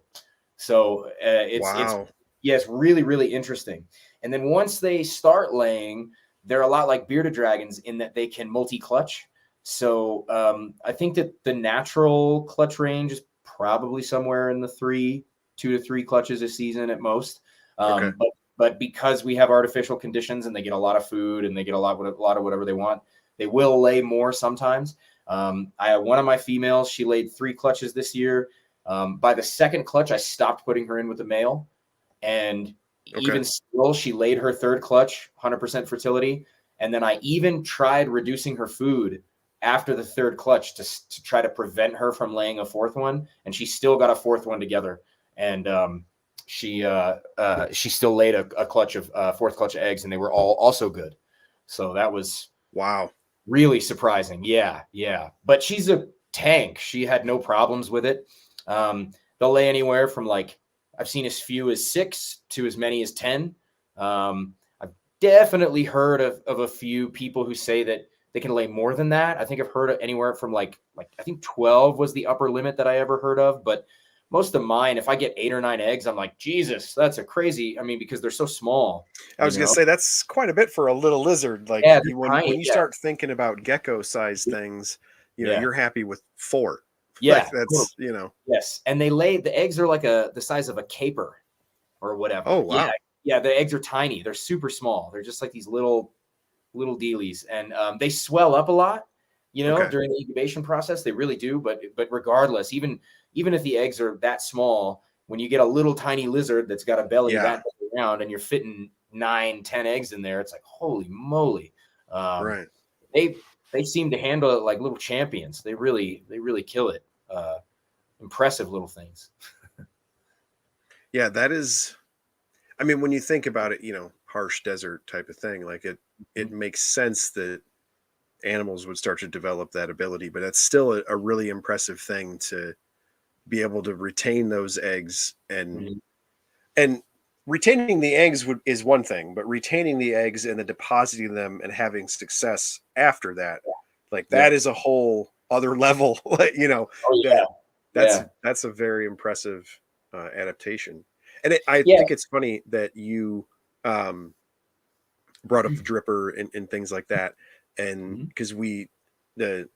S2: So it's really, really interesting. And then once they start laying, they're a lot like bearded dragons in that they can multi-clutch. So I think that the natural clutch range is probably somewhere in the 2 to 3 clutches a season at most. But because we have artificial conditions and they get a lot of food and they get a lot of whatever they want, they will lay more sometimes. I have one of my females, she laid 3 clutches this year. By the second clutch, I stopped putting her in with the male. And even still, she laid her 3rd clutch, 100% fertility. And then I even tried reducing her food after the 3rd clutch to try to prevent her from laying a 4th one. And she still got a 4th one together. And she still laid a clutch of 4th clutch of eggs, and they were all also good. So that was really surprising. Yeah. But she's a tank. She had no problems with it. They'll lay anywhere from I've seen as few as 6 to as many as 10. I've definitely heard of a few people who say that they can lay more than that. I think I've heard of anywhere from I think 12 was the upper limit that I ever heard of. But most of mine, if I get 8 or 9 eggs, I'm like, Jesus, that's a crazy. I mean, because they're so small.
S1: I was going to say that's quite a bit for a little lizard. When you start thinking about gecko-sized things, you're happy with 4.
S2: Yeah,
S1: that's
S2: Yes, and the eggs are the size of a caper or whatever.
S1: Oh wow.
S2: Yeah, the eggs are tiny. They're super small. They're just like these little dealies, and they swell up a lot. During the incubation process, they really do. But regardless, even if the eggs are that small, when you get a little tiny lizard that's got a belly that big around and you're fitting 9, 10 eggs in there, it's like, holy moly.
S1: Right.
S2: they seem to handle it like little champions. They really kill it. Impressive little things.
S1: Yeah, that is. I mean, when you think about it, harsh desert type of thing, like it makes sense that animals would start to develop that ability, but that's still a really impressive thing to be able to retain those eggs and retaining the eggs is one thing, but retaining the eggs and then depositing them and having success after that, like that
S2: Yep.
S1: is a whole other level. Like,
S2: Oh yeah.
S1: that's a very impressive adaptation. And I
S2: Yeah.
S1: think it's funny that you brought up the dripper and things like that. And because the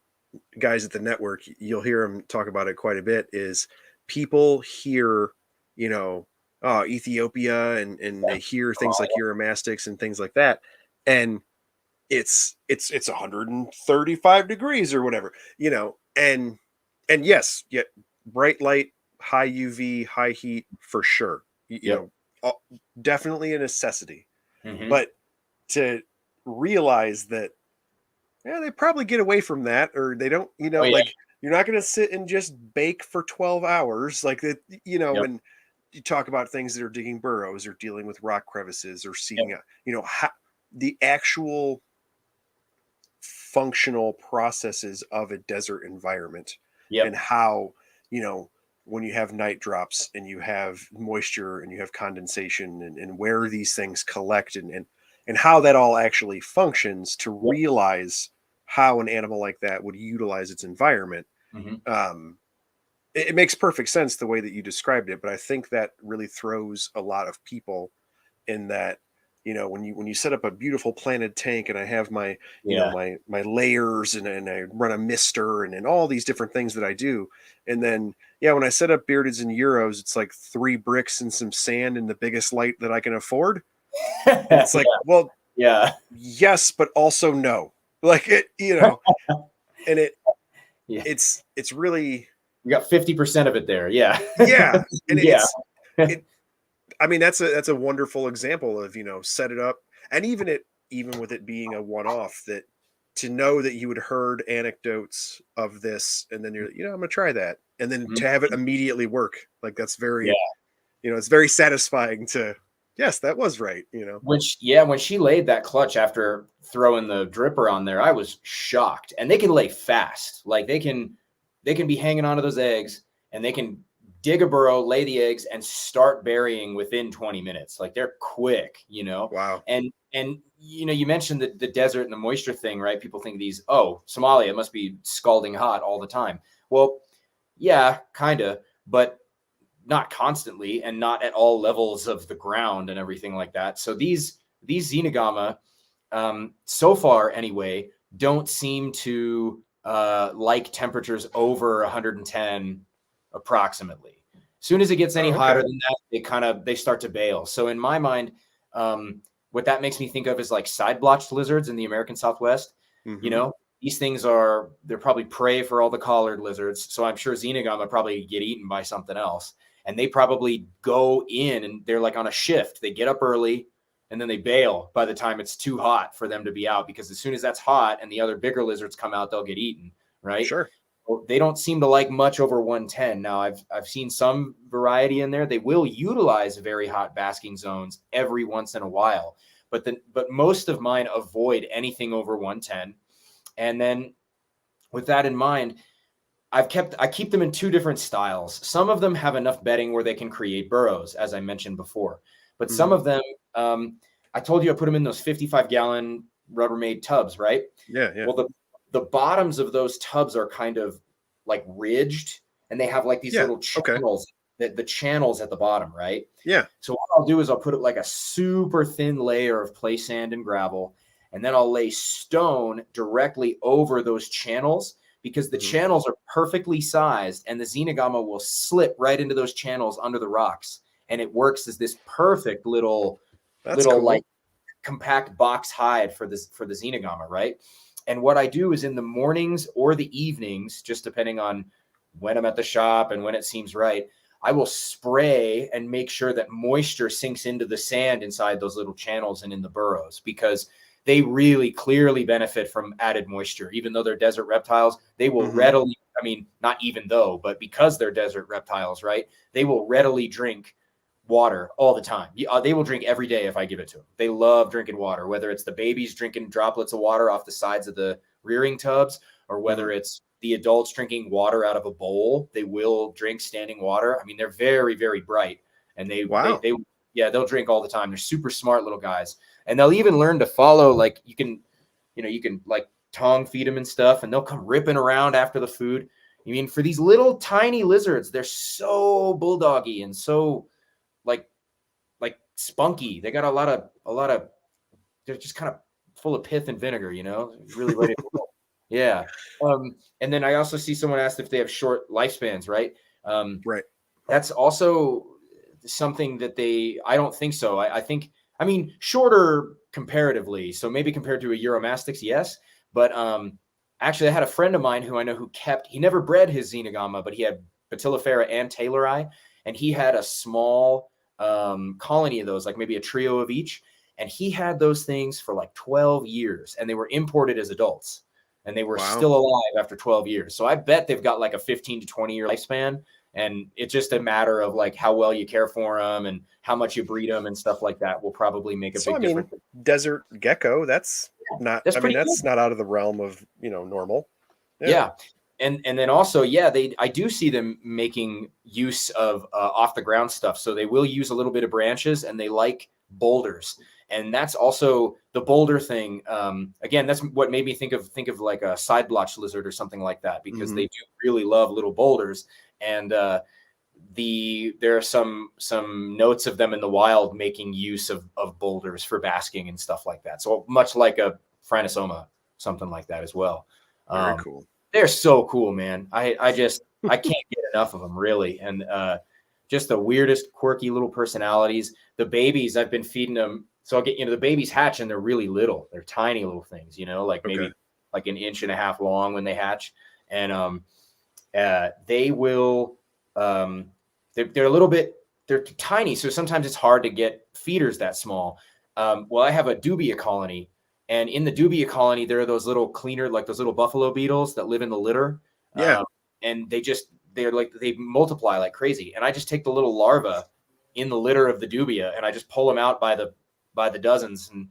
S1: guys at the network, you'll hear them talk about it quite a bit, is people hear, Ethiopia and they hear things like euromastics and things like that. And it's 135 degrees or whatever, and yes, yeah, bright light, high UV, high heat for sure. Definitely a necessity. But to realize that, yeah, they probably get away from that, or they don't, like you're not going to sit and just bake for 12 hours like that, and you talk about things that are digging burrows or dealing with rock crevices or seeing, how the actual functional processes of a desert environment and how, when you have night drops and you have moisture and you have condensation and where these things collect and how that all actually functions to realize how an animal like that would utilize its environment. It makes perfect sense the way that you described it, but I think that really throws a lot of people in that, when you set up a beautiful planted tank and I have my, my layers and I run a mister and all these different things that I do. And then, when I set up beardeds and euros, it's like 3 bricks and some sand and the biggest light that I can afford. And it's like, well, yes, but also no, like it, and it's really,
S2: we got 50% of it there. Yeah.
S1: And I mean, that's a wonderful example of, set it up. And even with it being a one-off, that to know that you had heard anecdotes of this and then you're, I'm gonna try that. And then to have it immediately work, like that's very, it's very satisfying to, yes, that was right.
S2: When she laid that clutch after throwing the dripper on there, I was shocked. And they can lay fast. Like they can be hanging onto those eggs and they can dig a burrow, lay the eggs, and start burying within 20 minutes. Like they're quick,
S1: Wow.
S2: And you mentioned the desert and the moisture thing, right? People think Somalia must be scalding hot all the time. Well, yeah, kind of, but not constantly and not at all levels of the ground and everything like that. So these xenogama, so far anyway, don't seem to like temperatures over 110 approximately. As soon as it gets any hotter than that, they start to bail. So in my mind, what that makes me think of is like side blotched lizards in the American Southwest. These things they're probably prey for all the collared lizards. So I'm sure xenogama probably get eaten by something else. And they probably go in and they're like on a shift. They get up early and then they bail by the time it's too hot for them to be out, because as soon as that's hot and the other bigger lizards come out, they'll get eaten, right?
S1: Sure.
S2: Well, they don't seem to like much over 110. Now I've seen some variety in there. They will utilize very hot basking zones every once in a while, but most of mine avoid anything over 110. And then with that in mind, I keep them in 2 different styles. Some of them have enough bedding where they can create burrows, as I mentioned before. But some of them, I told you I put them in those 55-gallon Rubbermaid tubs, right?
S1: Yeah.
S2: Well, the bottoms of those tubs are kind of like ridged, and they have like these little channels, the channels at the bottom, right?
S1: Yeah.
S2: So what I'll do is I'll put like a super thin layer of play sand and gravel, and then I'll lay stone directly over those channels, because the channels are perfectly sized and the xenogama will slip right into those channels under the rocks. And it works as this perfect little
S1: cool.
S2: like compact box hide for the xenogama, right? And what I do is in the mornings or the evenings, just depending on when I'm at the shop and when it seems right, I will spray and make sure that moisture sinks into the sand inside those little channels and in the burrows, because they really clearly benefit from added moisture. Even though they're desert reptiles, they will readily, I mean, not even though, but because they're desert reptiles, right? They will readily drink water all the time. They will drink every day if I give it to them. They love drinking water, whether it's the babies drinking droplets of water off the sides of the rearing tubs, or whether it's the adults drinking water out of a bowl. They will drink standing water. I mean, they're very, very bright, and they'll drink all the time. They're super smart little guys, and they'll even learn to follow. Like you can like tongue feed them and stuff, and they'll come ripping around after the food. I mean, for these little tiny lizards, they're so bulldoggy and so like spunky. They got a lot of they're just kind of full of pith and vinegar, really ready to roll. Yeah. And then I also see someone asked if they have short lifespans, right?
S1: Right.
S2: That's also something that I don't think so. I mean, shorter comparatively. So maybe compared to a euromastics, yes. But actually, I had a friend of mine who I know he never bred his Xenagama, but he had Patellifera and Taylori, and he had a small colony of those, like maybe a trio of each. And he had those things for like 12 years, and they were imported as adults, and they were still alive after 12 years. So I bet they've got like a 15 to 20 year lifespan. And it's just a matter of like how well you care for them and how much you breed them and stuff like that will probably make a big difference.
S1: Desert gecko, that's not out of the realm of, normal.
S2: Yeah. And then also, I do see them making use of off the ground stuff. So they will use a little bit of branches, and they like boulders. And that's also the boulder thing. Again, that's what made me think of like a side blotch lizard or something like that, because they do really love little boulders. And there are some notes of them in the wild making use of boulders for basking and stuff like that. So much like a Phrynosoma, something like that as well.
S1: Very cool.
S2: They're so cool, man. I can't get enough of them, really. And just the weirdest, quirky little personalities. The babies, I've been feeding them. So I'll get, the babies hatch, and they're really little. They're tiny little things, maybe like an inch and a half long when they hatch. And they will, they're a little bit, they're tiny. So sometimes it's hard to get feeders that small. Well, I have a dubia colony, and in the dubia colony, there are those little cleaner, like those little buffalo beetles that live in the litter.
S1: Yeah.
S2: And they multiply like crazy. And I just take the little larvae in the litter of the dubia, and I just pull them out by the dozens, and,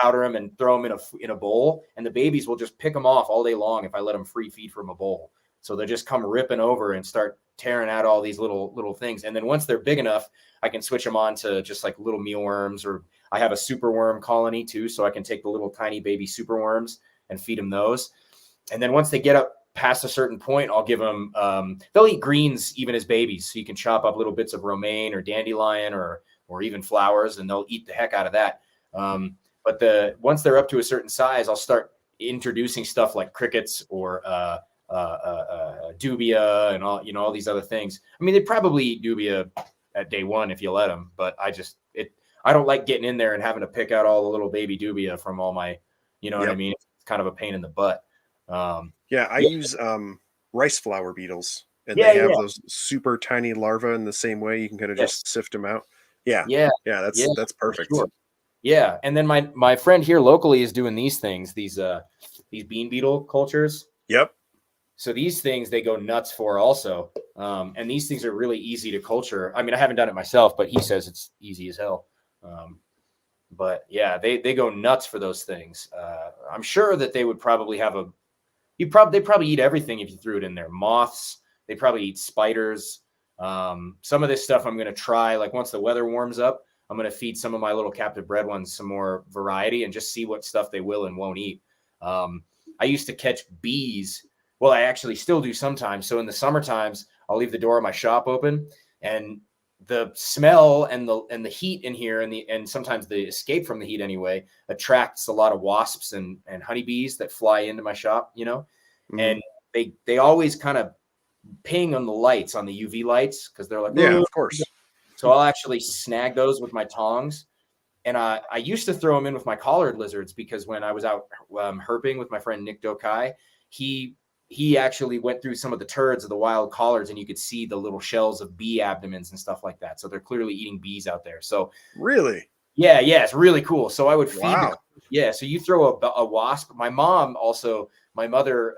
S2: powder them and throw them in a bowl. And the babies will just pick them off all day long if I let them free feed from a bowl. So they just come ripping over and start tearing out all these little things. And then once they're big enough, I can switch them on to just like little mealworms, or I have a superworm colony too. So I can take the little tiny baby superworms and feed them those. And then once they get up past a certain point, I'll give them, they'll eat greens even as babies. So you can chop up little bits of romaine or dandelion or even flowers, and they'll eat the heck out of that. But once they're up to a certain size, I'll start introducing stuff like crickets or dubia and all these other things. I mean, they'd probably eat dubia at day one if you let them, but I don't like getting in there and having to pick out all the little baby dubia from all my, what I mean? It's kind of a pain in the butt.
S1: I use rice flower beetles, and they have those super tiny larvae in the same way. You can kind of just sift them out. That's perfect. Sure.
S2: Yeah, and then my friend here locally is doing these things, these bean beetle cultures.
S1: Yep.
S2: So these things they go nuts for also, and these things are really easy to culture. I mean, I haven't done it myself, but he says it's easy as hell. But yeah, they go nuts for those things. I'm sure that they would probably have they probably eat everything if you threw it in there. Moths, they probably eat spiders. Some of this stuff I'm going to try, like once the weather warms up, I'm going to feed some of my little captive bred ones some more variety and just see what stuff they will and won't eat. I used to catch bees. Well, I actually still do sometimes. So in the summer times, I'll leave the door of my shop open, and the smell and the heat in here and sometimes the escape from the heat anyway attracts a lot of wasps and honeybees that fly into my shop, and they always kind of ping on the lights, on the UV lights, because they're like,
S1: of course.
S2: So I'll actually snag those with my tongs. And I used to throw them in with my collared lizards, because when I was out herping with my friend Nick Dokai, he actually went through some of the turds of the wild collards, and you could see the little shells of bee abdomens and stuff like that. So they're clearly eating bees out there. So
S1: really,
S2: yeah, it's really cool. So I would feed Yeah, so you throw a wasp. My mom also, my mother,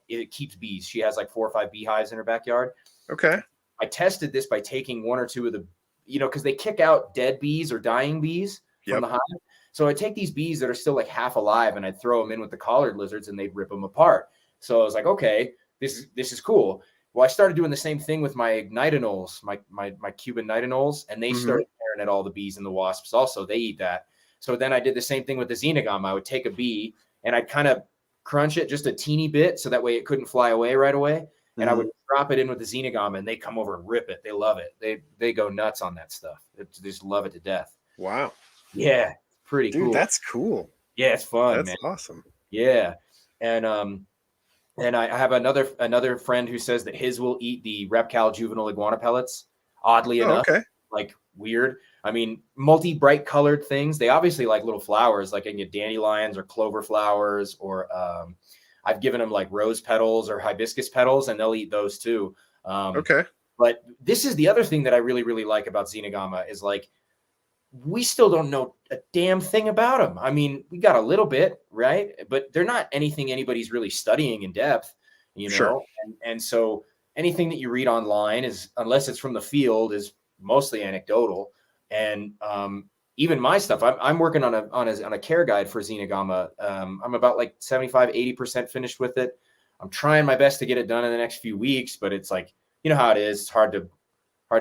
S2: it keeps bees. She has like 4 or 5 beehives in her backyard.
S1: Okay.
S2: I tested this by taking 1 or 2 of the, because they kick out dead bees or dying bees from
S1: Yep.
S2: the hive. So I take these bees that are still like half alive, and I'd throw them in with the collared lizards, and they'd rip them apart. So I was like, okay, this is cool. Well, I started doing the same thing with my nitinols, my Cuban nitinols, and they
S1: Mm-hmm.
S2: started tearing at all the bees and the wasps. Also, they eat that. So then I did the same thing with the xenogama. I would take a bee and I'd kind of crunch it just a teeny bit so that way it couldn't fly away right away. And I
S1: Mm-hmm.
S2: would drop it in with the xenogama, and they come over and rip it. They love it. They go nuts on that stuff. They just love it to death.
S1: Wow.
S2: Yeah, pretty
S1: Dude,
S2: cool.
S1: that's cool.
S2: Yeah, it's fun,
S1: That's
S2: man.
S1: awesome.
S2: Yeah, and I have another friend who says that his will eat the reptile juvenile iguana pellets. Oddly
S1: Oh,
S2: enough,
S1: okay.
S2: like weird. I mean, bright colored things. They obviously like little flowers. Like I can get dandelions or clover flowers, or I've given them like rose petals or hibiscus petals, and they'll eat those too.
S1: Okay.
S2: But this is the other thing that I really, really like about Xenagama is like we still don't know a damn thing about them. I mean, we got a little bit, right? But they're not anything anybody's really studying in depth,
S1: Sure.
S2: And so anything that you read online is, unless it's from the field, is mostly anecdotal. And even my stuff, I'm working on a care guide for Xenagama. I'm about like 75-80% finished with it. I'm trying my best to get it done in the next few weeks, but it's like, you know how it is. It's hard to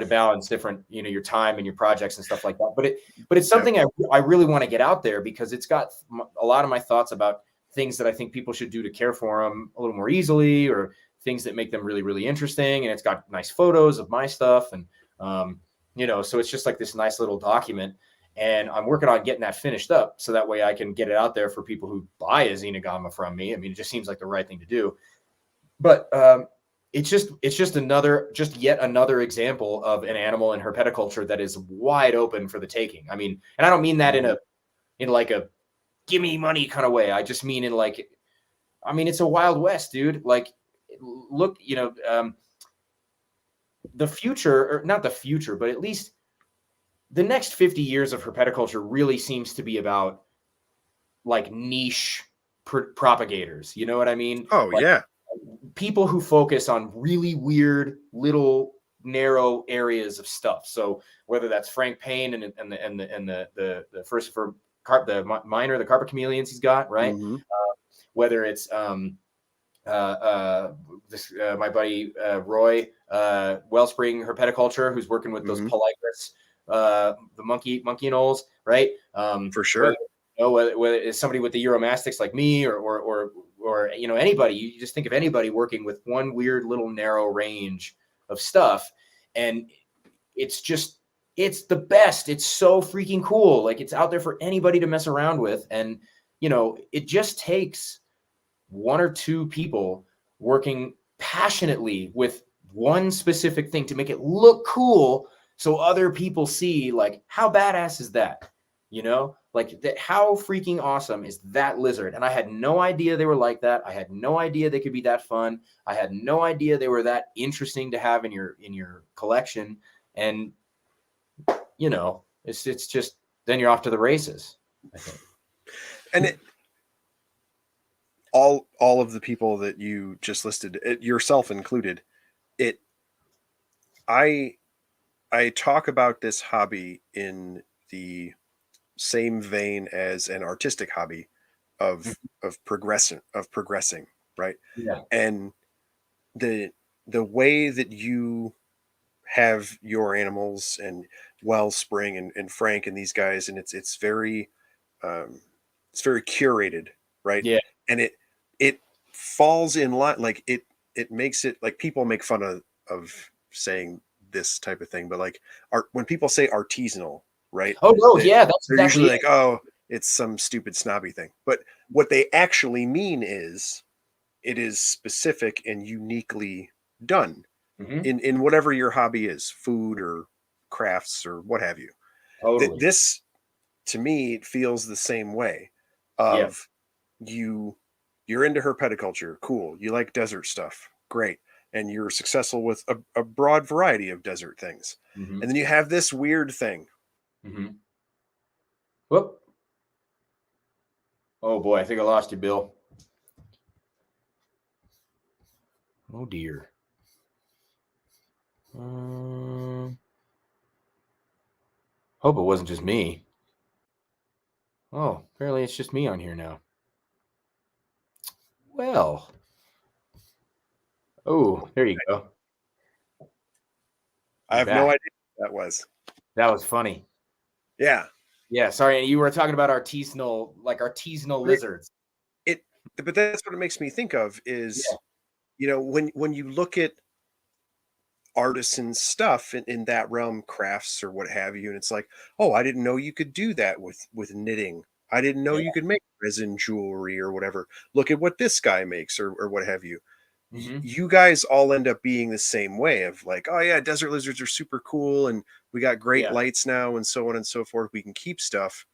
S2: balance different, your time and your projects and stuff like that. But it's something I really want to get out there because it's got a lot of my thoughts about things that I think people should do to care for them a little more easily, or things that make them really, really interesting. And it's got nice photos of my stuff. And, so it's just like this nice little document. And I'm working on getting that finished up so that way I can get it out there for people who buy a Xenagama from me. I mean, it just seems like the right thing to do. But it's just yet another example of an animal in herpetoculture that is wide open for the taking. I mean, and I don't mean that in like a give me money kind of way. I just mean it's a Wild West, dude. Like, look, the future, or not the future, but at least the next 50 years of herpetoculture really seems to be about like niche propagators. You know what I mean?
S1: Oh,
S2: Like,
S1: yeah.
S2: people who focus on really weird little narrow areas of stuff. So whether that's Frank Payne and the first for the minor, the carpet chameleons he's got, right?
S1: Mm-hmm.
S2: Whether it's my buddy Roy Wellspring Herpetoculture, who's working with those polygress, the monkey anoles, right?
S1: For sure.
S2: Whether it's somebody with the euromastics like me, or anybody. You just think of anybody working with one weird little narrow range of stuff, and it's the best. It's so freaking cool. Like, it's out there for anybody to mess around with, and it just takes 1 or 2 people working passionately with one specific thing to make it look cool, so other people see like, how badass is that? Like, that, how freaking awesome is that lizard? And I had no idea they were like that. I had no idea they could be that fun. I had no idea they were that interesting to have in your collection. And it's just, then you're off to the races, I think.
S1: And all of the people that you just listed, yourself included, I talk about this hobby in the same vein as an artistic hobby of progressing, right?
S2: Yeah.
S1: And the way that you have your animals, and Wellspring and Frank and these guys, and it's very curated, right?
S2: Yeah.
S1: And it falls in line, like it makes it, like, people make fun of saying this type of thing, but like when people say artisanal, right?
S2: Oh no, yeah, that's
S1: They're
S2: exactly
S1: usually
S2: it.
S1: like, oh, it's some stupid snobby thing. But what they actually mean is it is specific and uniquely done in whatever your hobby is, food or crafts or what have you.
S2: Totally.
S1: This, to me, feels the same way. Of you're into herpetoculture, cool. You like desert stuff, great. And you're successful with a broad variety of desert things. And then you have this weird thing.
S2: Whoop. Oh boy, I think I lost you, Bill. Oh dear. Hope it wasn't just me. Oh, apparently it's just me on here now. Well. Oh, there you go.
S1: I have no idea what that was.
S2: That was funny.
S1: Yeah.
S2: Yeah, sorry. You were talking about artisanal lizards.
S1: But that's what it makes me think of is, when you look at artisan stuff in that realm, crafts or what have you, and it's like, oh, I didn't know you could do that with knitting. I didn't know
S2: Yeah.
S1: you could make resin jewelry or whatever. Look at what this guy makes or what have you.
S2: Mm-hmm.
S1: You guys all end up being the same way of like, oh yeah, desert lizards are super cool and we got great lights now and so on and so forth. We can keep stuff.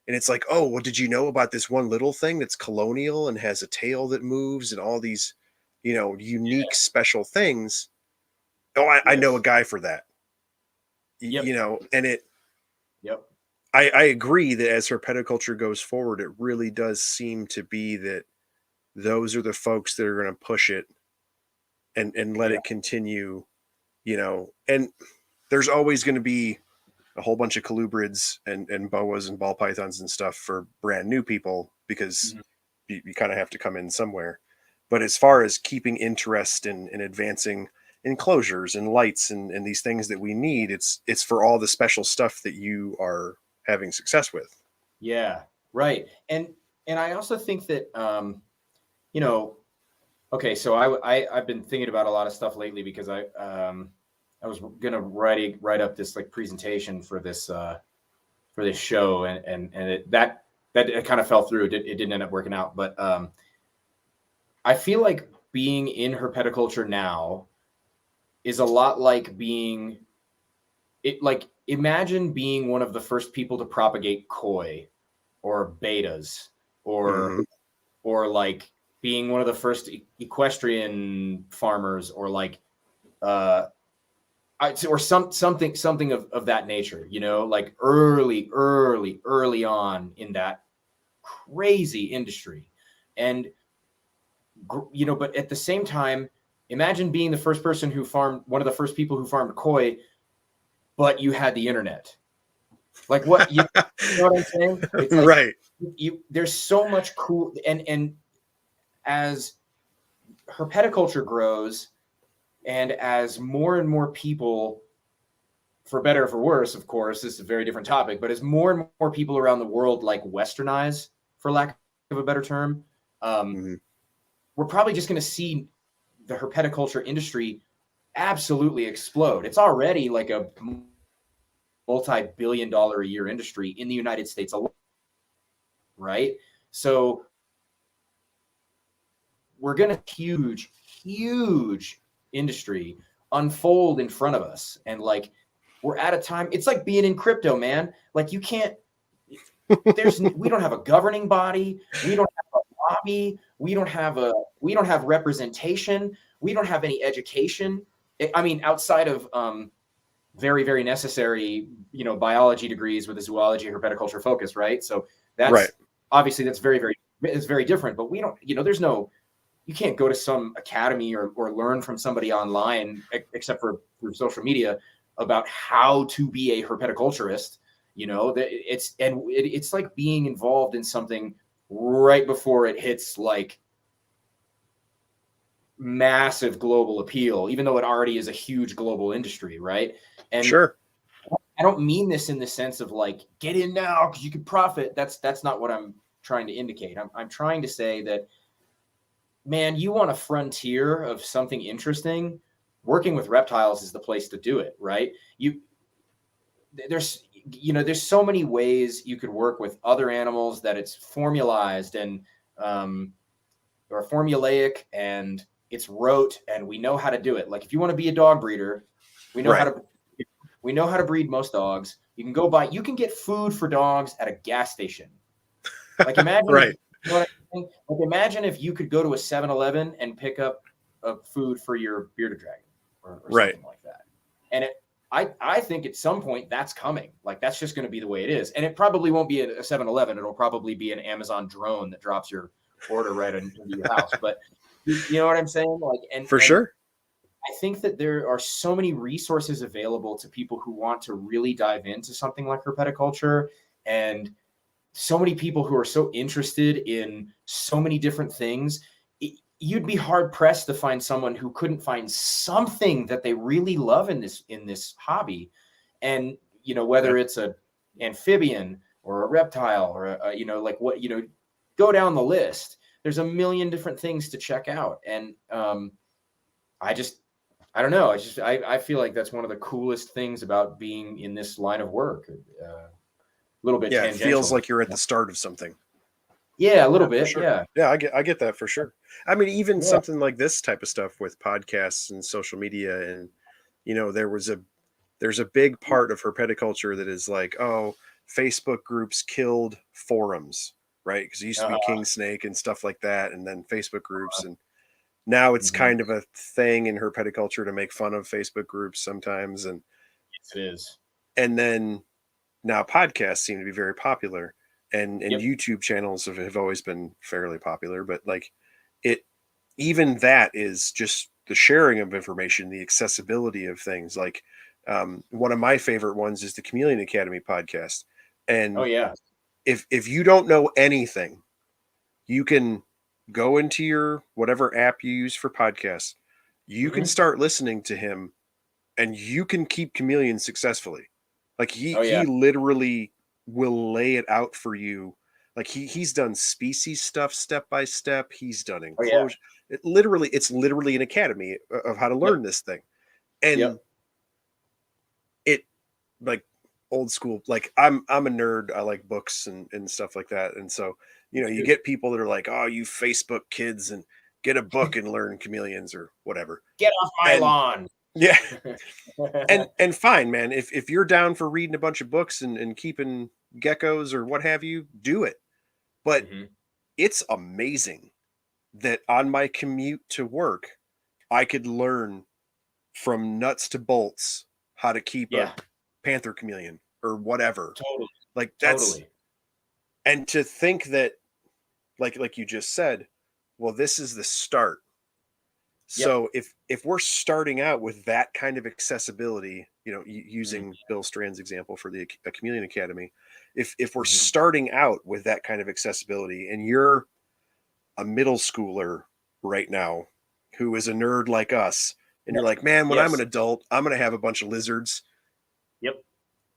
S1: And it's like, oh, well, did you know about this one little thing that's colonial and has a tail that moves and all these, unique special things? Oh, I know a guy for that. And it.
S2: Yep.
S1: I agree that as herpetoculture goes forward, it really does seem to be that those are the folks that are going to push it and let it continue, and there's always going to be a whole bunch of colubrids and boas and ball pythons and stuff for brand new people because you kind of have to come in somewhere. But as far as keeping interest in advancing enclosures and lights and these things that we need, it's for all the special stuff that you are having success with.
S2: Yeah, right. And I also think that okay, so I've been thinking about a lot of stuff lately because I was gonna write up this like presentation for this show and that it kind of fell through. It didn't end up working out, but I feel like being in herpetoculture now is a lot like imagine being one of the first people to propagate koi or betas or like being one of the first equestrian farmers or like or something of that nature, like early on in that crazy industry. And but at the same time, imagine being the first person who farmed, one of the first people who farmed koi, but you had the internet. Like what you know what I'm saying? It's like,
S1: right.
S2: There's so much cool, and as herpetoculture grows and as more and more people, for better or for worse, of course, this is a very different topic, but as more and more people around the world like westernize, for lack of a better term, we're probably just going to see the herpetoculture industry absolutely explode. It's already like a multi-billion-dollar a year industry in the United States alone, right? So we're going to huge industry unfold in front of us. And like, we're at a time, it's like being in crypto, man. Like you can't, we don't have a governing body. We don't have a lobby. We don't have representation. We don't have any education. I mean, outside of very, very necessary, biology degrees with a zoology herpetoculture focus, right? So that's obviously it's very different, but we don't, you can't go to some academy or learn from somebody online except for through social media about how to be a herpetoculturist. It's like being involved in something right before it hits like massive global appeal, even though it already is a huge global industry, right? And
S1: sure,
S2: I don't mean this in the sense of like get in now because you can profit. That's not what I'm trying to indicate. I'm trying to say that, man, you want a frontier of something interesting, working with reptiles is the place to do it, right? There's so many ways you could work with other animals that it's formalized and or formulaic and it's rote and we know how to do it. Like if you want to be a dog breeder, we know how to breed most dogs. You can get food for dogs at a gas station. Like imagine like imagine if you could go to a 7-Eleven and pick up a food for your bearded dragon or something like that. And I think at some point that's coming. Like that's just going to be the way it is. And it probably won't be a 7-Eleven. It'll probably be an Amazon drone that drops your order right into your house. But you know what I'm saying? Like,
S1: For
S2: and
S1: sure.
S2: I think that there are so many resources available to people who want to really dive into something like herpetoculture, and so many people who are so interested in so many different things. You'd be hard pressed to find someone who couldn't find something that they really love in this hobby. And, you know, whether it's a amphibian or a reptile or you know, like what, you know, go down the list. There's a million different things to check out. And I don't know. I feel like that's one of the coolest things about being in this line of work. A little bit
S1: Yeah,
S2: tangential.
S1: it feels like you're at the start of something.
S2: Yeah, a little bit.
S1: Sure.
S2: Yeah.
S1: Yeah, I get that for sure. I mean, even something like this type of stuff with podcasts and social media, and you know, there's a big part of herpetoculture that is like, oh, Facebook groups killed forums, right? Because it used to be King Snake and stuff like that, and then Facebook groups, and now it's kind of a thing in herpetoculture to make fun of Facebook groups sometimes, and
S2: yes, it is.
S1: And then now podcasts seem to be very popular, and YouTube channels have always been fairly popular, but like it, even that is just the sharing of information, the accessibility of things. Like one of my favorite ones is the Chameleon Academy podcast. And if you don't know anything, you can go into your whatever app you use for podcasts. You can start listening to him, and you can keep Chameleon successfully. Like he literally will lay it out for you. Like he's done species stuff step by step. He's done enclosure. It's literally an academy of how to learn this thing. And it, like, old school, like I'm a nerd. I like books and stuff like that. And so, you know, you get people that are like, oh, you Facebook kids, and get a book and learn chameleons or whatever.
S2: Get off my lawn.
S1: Yeah. and fine, man. If you're down for reading a bunch of books and keeping geckos or what have you, do it. But it's amazing that on my commute to work, I could learn from nuts to bolts how to keep a panther chameleon or whatever.
S2: Totally.
S1: Like that's and to think that like you just said, well, this is the start. So if we're starting out with that kind of accessibility, you know, using Bill Strand's example for the Chameleon Academy, if we're starting out with that kind of accessibility, and you're a middle schooler right now who is a nerd like us, and you're like, man, when I'm an adult, I'm going to have a bunch of lizards.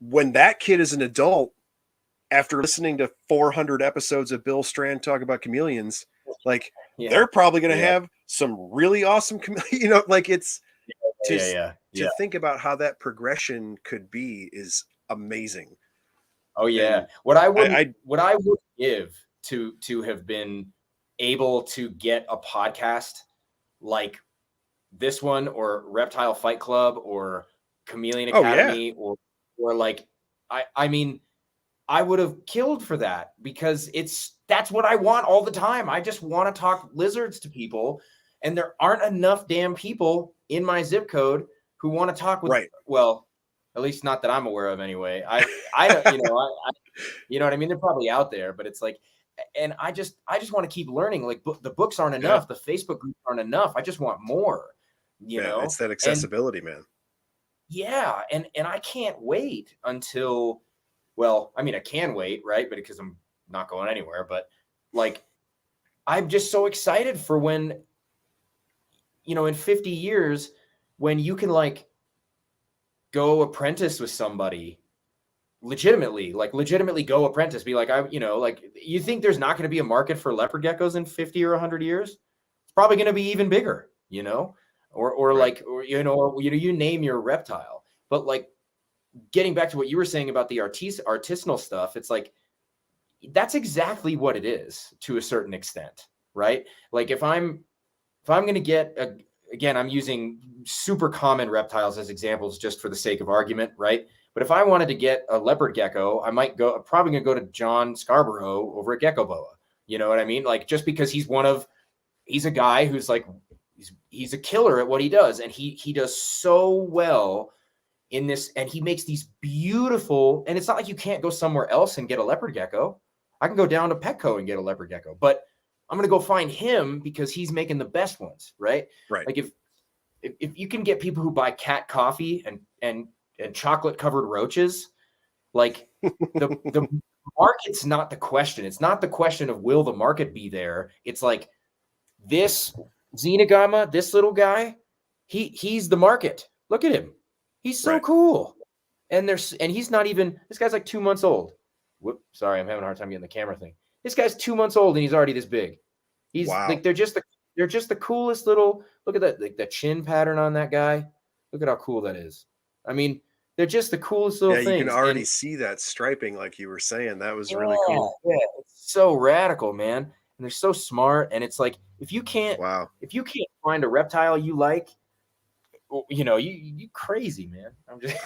S1: When that kid is an adult, after listening to 400 episodes of Bill Strand talk about chameleons, like they're probably going to have some really awesome, you know, like it's to think about how that progression could be is amazing.
S2: Oh yeah. And what I would give to have been able to get a podcast like this one, or Reptile Fight Club, or Chameleon Academy, or like, I mean, I would have killed for that, because that's what I want all the time. I just want to talk lizards to people, and there aren't enough damn people in my zip code who want to talk with, well, at least not that I'm aware of anyway. I don't, you know, you know what I mean? They're probably out there, but it's like, and I just want to keep learning. Like the books aren't enough. The Facebook groups aren't enough. I just want more, you know?
S1: It's that accessibility, man.
S2: Yeah. And I can't wait until, well, I mean, I can wait, right? But because I'm not going anywhere, but like, I'm just so excited for when, you know, in 50 years, when you can like go apprentice with somebody legitimately go apprentice, be like, you know, like, you think there's not going to be a market for leopard geckos in 50 or 100 years? It's probably going to be even bigger, you know, or like, or, you know, you name your reptile. But like, getting back to what you were saying about the artisanal stuff, it's like, that's exactly what it is to a certain extent, right? Like if I'm going to get again, I'm using super common reptiles as examples just for the sake of argument, right? But if I wanted to get a leopard gecko, I'm probably going to go to John Scarborough over at Gecko Boa. You know what I mean? Like, just because he's a guy who's like, he's a killer at what he does. And he does so well in this, and he makes these beautiful, and it's not like you can't go somewhere else and get a leopard gecko. I can go down to Petco and get a leopard gecko, but I'm going to go find him because he's making the best ones, right?
S1: Right.
S2: Like if you can get people who buy cat coffee and chocolate covered roaches, like the market's not the question. It's not the question of will the market be there. It's like this Xenagama, this little guy, he's the market. Look at him. He's so cool. And he's not even, this guy's like 2 months old. Whoop, sorry, I'm having a hard time getting the camera thing. This guy's 2 months old and he's already this big. He's like, they're just the coolest little, look at that, like the chin pattern on that guy. Look at how cool that is. I mean, they're just the coolest little things.
S1: You can already see that striping, like you were saying. That was really cool.
S2: Yeah, it's so radical, man. And they're so smart. And it's like, if you can't find a reptile you like, you crazy, man. I'm just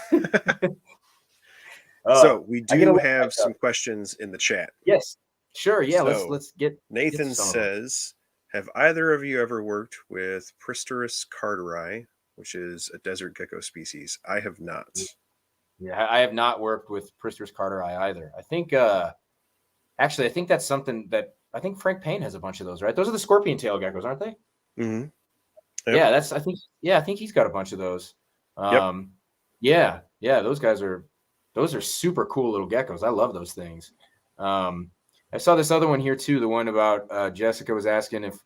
S1: so we do have some questions in the chat.
S2: Yes, sure. Yeah,
S1: so
S2: let's get
S1: Nathan says, have either of you ever worked with Pristurus carteri, which is a desert gecko species? I have not.
S2: Yeah, I have not worked with Pristurus carteri either. I think actually I think that's something that I think Frank Payne has a bunch of those, right? Those are the scorpion tail geckos, aren't they?
S1: Mm-hmm.
S2: Yep. I think he's got a bunch of those. Yeah, those are super cool little geckos. I love those things. I saw this other one here too, the one about Jessica was asking if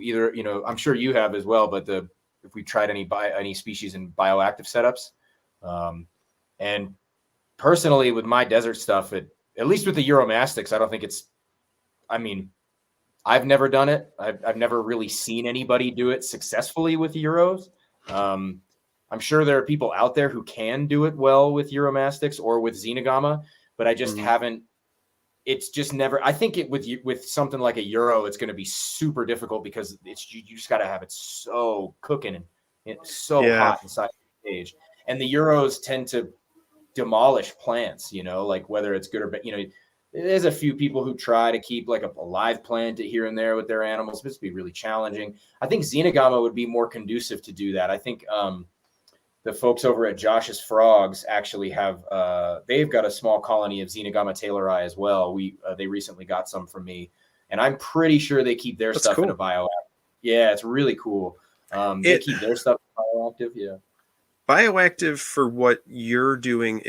S2: either, I'm sure you have as well, but if we tried any species in bioactive setups. And personally with my desert stuff, at least with the euromastics, I don't think I've never done it. I've never really seen anybody do it successfully with Euros. I'm sure there are people out there who can do it well with euromastics or with Xenagama, but I just haven't. It's just never. I think with something like a Euro, it's going to be super difficult because you just got to have it so cooking and it's so hot inside the cage. And the Euros tend to demolish plants, like whether it's good or bad. There's a few people who try to keep like a live plant here and there with their animals, but it's be really challenging. I think Xenagama would be more conducive to do that. I think the folks over at Josh's Frogs actually have they've got a small colony of Xenagama taylori as well. They recently got some from me, and I'm pretty sure they keep their stuff in a bioactive. Yeah, it's really cool. They keep their stuff in bioactive. Yeah,
S1: bioactive for what you're doing.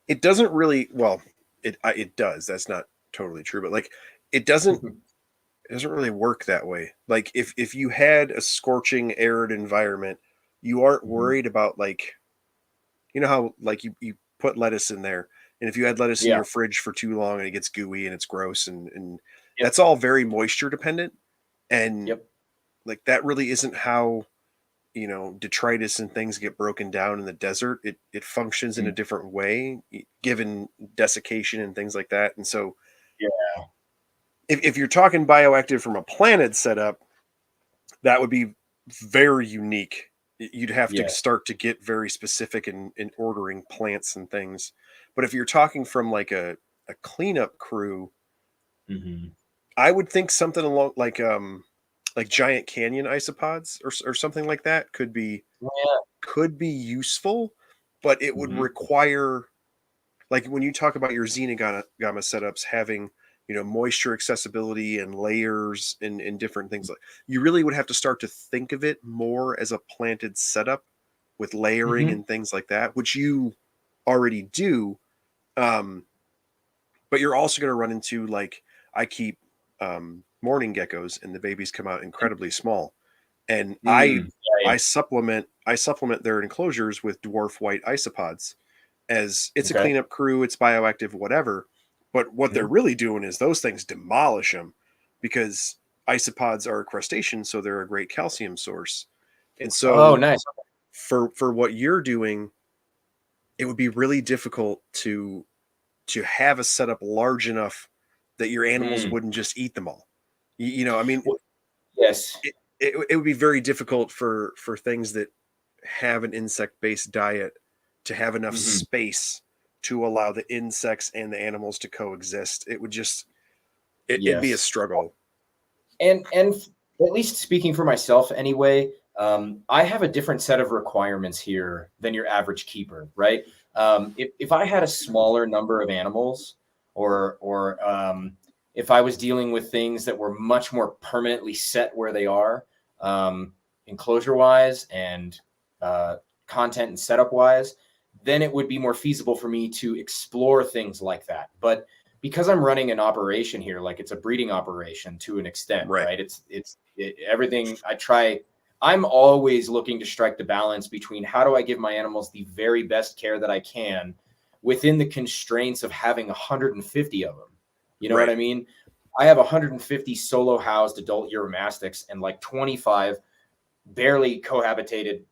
S1: It doesn't really, well, it does. That's not totally true, but like it doesn't really work that way. Like if you had a scorching arid environment, you aren't worried about like, how like you put lettuce in there, and if you had lettuce in your fridge for too long and it gets gooey and it's gross and that's all very moisture dependent. And like that really isn't how detritus and things get broken down in the desert. It functions in a different way given desiccation and things like that. And so if you're talking bioactive from a planted setup, that would be very unique. You'd have to start to get very specific in ordering plants and things. But if you're talking from like a cleanup crew, I would think something along like giant canyon isopods or something like that could be useful, but it would require, like when you talk about your Xenagama setups having moisture accessibility and layers and different things, like you really would have to start to think of it more as a planted setup with layering and things like that, which you already do. But you're also going to run into, like, I keep morning geckos and the babies come out incredibly small, and I supplement their enclosures with dwarf white isopods, as it's a cleanup crew, it's bioactive, whatever. But what they're really doing is those things demolish them, because isopods are a crustacean, so they're a great calcium source. And so
S2: nice.
S1: For what you're doing, it would be really difficult to have a setup large enough that your animals wouldn't just eat them all. I mean,
S2: yes,
S1: it would be very difficult for things that have an insect-based diet to have enough space to allow the insects and the animals to coexist. It would just, it'd be a struggle.
S2: And at least speaking for myself anyway, I have a different set of requirements here than your average keeper, right? If I had a smaller number of animals, or if I was dealing with things that were much more permanently set where they are, enclosure wise and content and setup wise, then it would be more feasible for me to explore things like that. But because I'm running an operation here, like it's a breeding operation to an extent, right? Everything I try. I'm always looking to strike the balance between how do I give my animals the very best care that I can within the constraints of having 150 of them. You know what I mean? I have 150 solo housed adult euromastics and like 25 barely cohabitated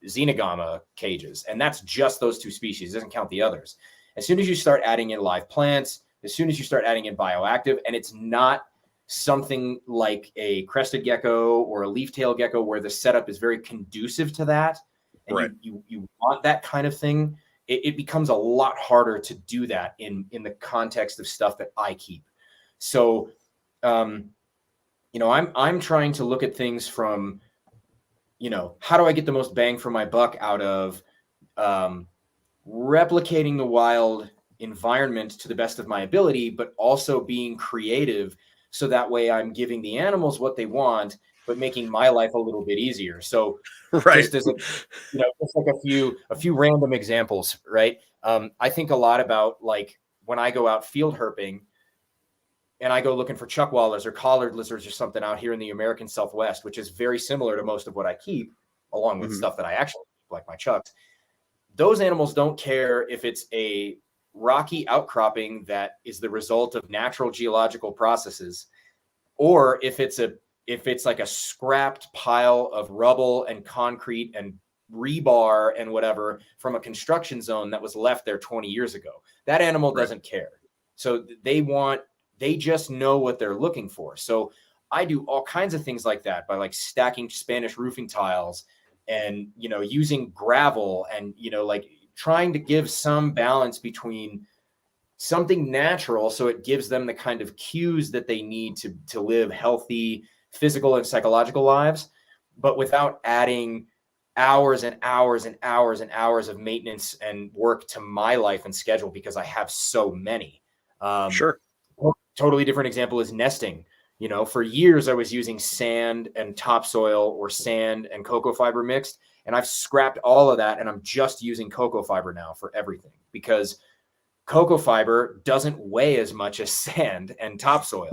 S2: Xenagama cages. And that's just those two species. It doesn't count the others. As soon as you start adding in live plants, as soon as you start adding in bioactive, and it's not something like a crested gecko or a leaf-tailed gecko where the setup is very conducive to that, and you want that kind of thing, it becomes a lot harder to do that in the context of stuff that I keep. So, I'm trying to look at things from, how do I get the most bang for my buck out of replicating the wild environment to the best of my ability, but also being creative so that way I'm giving the animals what they want, but making my life a little bit easier. So just as just like a few random examples, right? I think a lot about like when I go out field herping and I go looking for chuckwallers or collared lizards or something out here in the American Southwest, which is very similar to most of what I keep, along with stuff that I actually keep, like my chucks. Those animals don't care if it's a rocky outcropping that is the result of natural geological processes, or if it's like a scrapped pile of rubble and concrete and rebar and whatever from a construction zone that was left there 20 years ago. That animal doesn't care. So they just know what they're looking for. So I do all kinds of things like that by like stacking Spanish roofing tiles and, using gravel and, like trying to give some balance between something natural so it gives them the kind of cues that they need to live healthy physical and psychological lives, but without adding hours and hours and hours and hours of maintenance and work to my life and schedule because I have so many. Totally different example is nesting. For years I was using sand and topsoil or sand and cocoa fiber mixed, and I've scrapped all of that and I'm just using cocoa fiber now for everything because cocoa fiber doesn't weigh as much as sand and topsoil.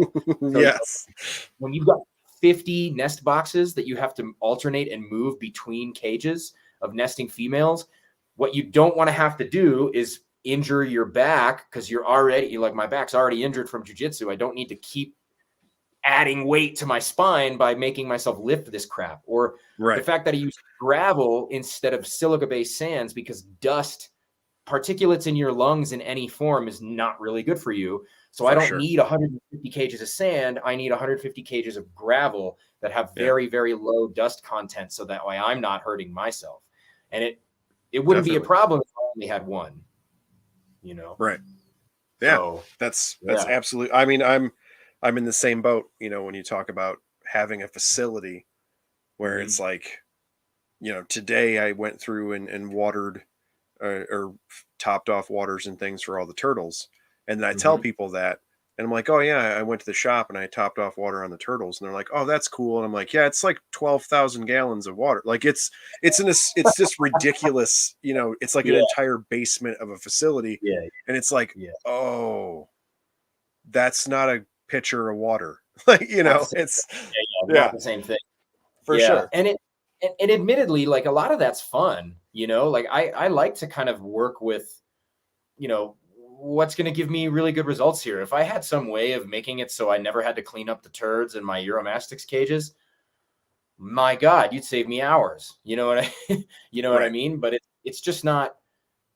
S2: So when you've got 50 nest boxes that you have to alternate and move between cages of nesting females, what you don't want to have to do is injure your back because you're my back's already injured from jujitsu. I don't need to keep adding weight to my spine by making myself lift this crap. Or the fact that I use gravel instead of silica-based sands because dust, particulates in your lungs in any form is not really good for you. So I don't need 150 cages of sand. I need 150 cages of gravel that have very, very low dust content. So that way I'm not hurting myself. And it wouldn't be a problem if I only had one,
S1: Right. Yeah. So, that's absolutely, I mean, I'm in the same boat, when you talk about having a facility where it's like, today I went through and watered or topped off waters and things for all the turtles. And then I tell people that, and I'm like, oh yeah, I went to the shop and I topped off water on the turtles. And they're like, oh, that's cool. And I'm like, yeah, it's like 12,000 gallons of water. Like it's just ridiculous. It's like an entire basement of a facility. And it's like, oh, that's not a pitcher of water. Like, it's
S2: not the same thing.
S1: For sure.
S2: And admittedly, like a lot of that's fun, like I like to kind of work with, what's going to give me really good results here. If I had some way of making it so I never had to clean up the turds in my euromastics cages, my God, you'd save me hours. You know what I mean? But it's just not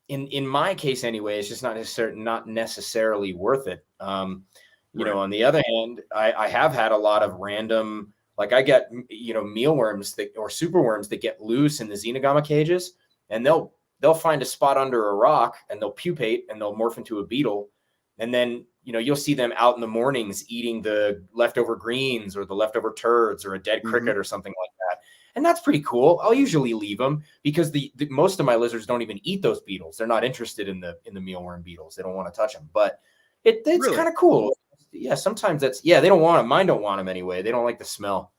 S2: in my case anyway, it's just not necessarily worth it. On the other hand, I have had a lot of random, like I get, mealworms or superworms that get loose in the Xenagama cages, and they'll find a spot under a rock and they'll pupate and they'll morph into a beetle. And then, you'll see them out in the mornings eating the leftover greens or the leftover turds or a dead cricket or something like that. and that's pretty cool. I'll usually leave them because the most of my lizards don't even eat those beetles. They're not interested in the mealworm beetles. They don't want to touch them. But it's
S1: Really?
S2: kind of cool. Yeah, sometimes they don't want them. Mine don't want them anyway. They don't like the smell.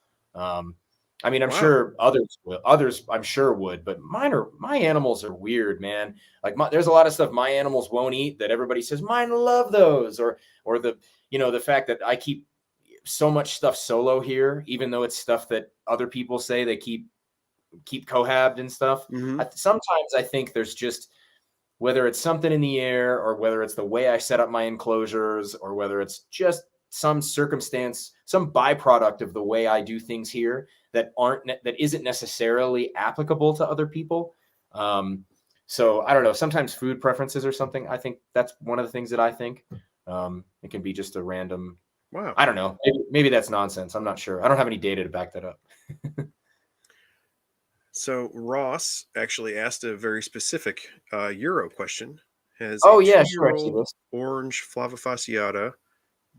S2: I mean, I'm
S1: Wow.
S2: sure others I'm sure would, but my animals are weird, man. Like there's a lot of stuff my animals won't eat that everybody says mine love those, or the fact that I keep so much stuff solo here, even though it's stuff that other people say they keep cohabbed and stuff.
S1: Mm-hmm.
S2: Sometimes I think there's just, whether it's something in the air or whether it's the way I set up my enclosures or whether it's just some circumstance, some byproduct of the way I do things here that isn't necessarily applicable to other people. So I don't know, sometimes food preferences or something. I think that's one of the things that I think. It can be just a random,
S1: Wow.
S2: I don't know. Maybe that's nonsense. I'm not sure. I don't have any data to back that up.
S1: So Ross actually asked a very specific Euro question. Has
S2: Oh
S1: a
S2: yeah, sure. I see
S1: 2-year-old
S2: this.
S1: orange flavofasciata.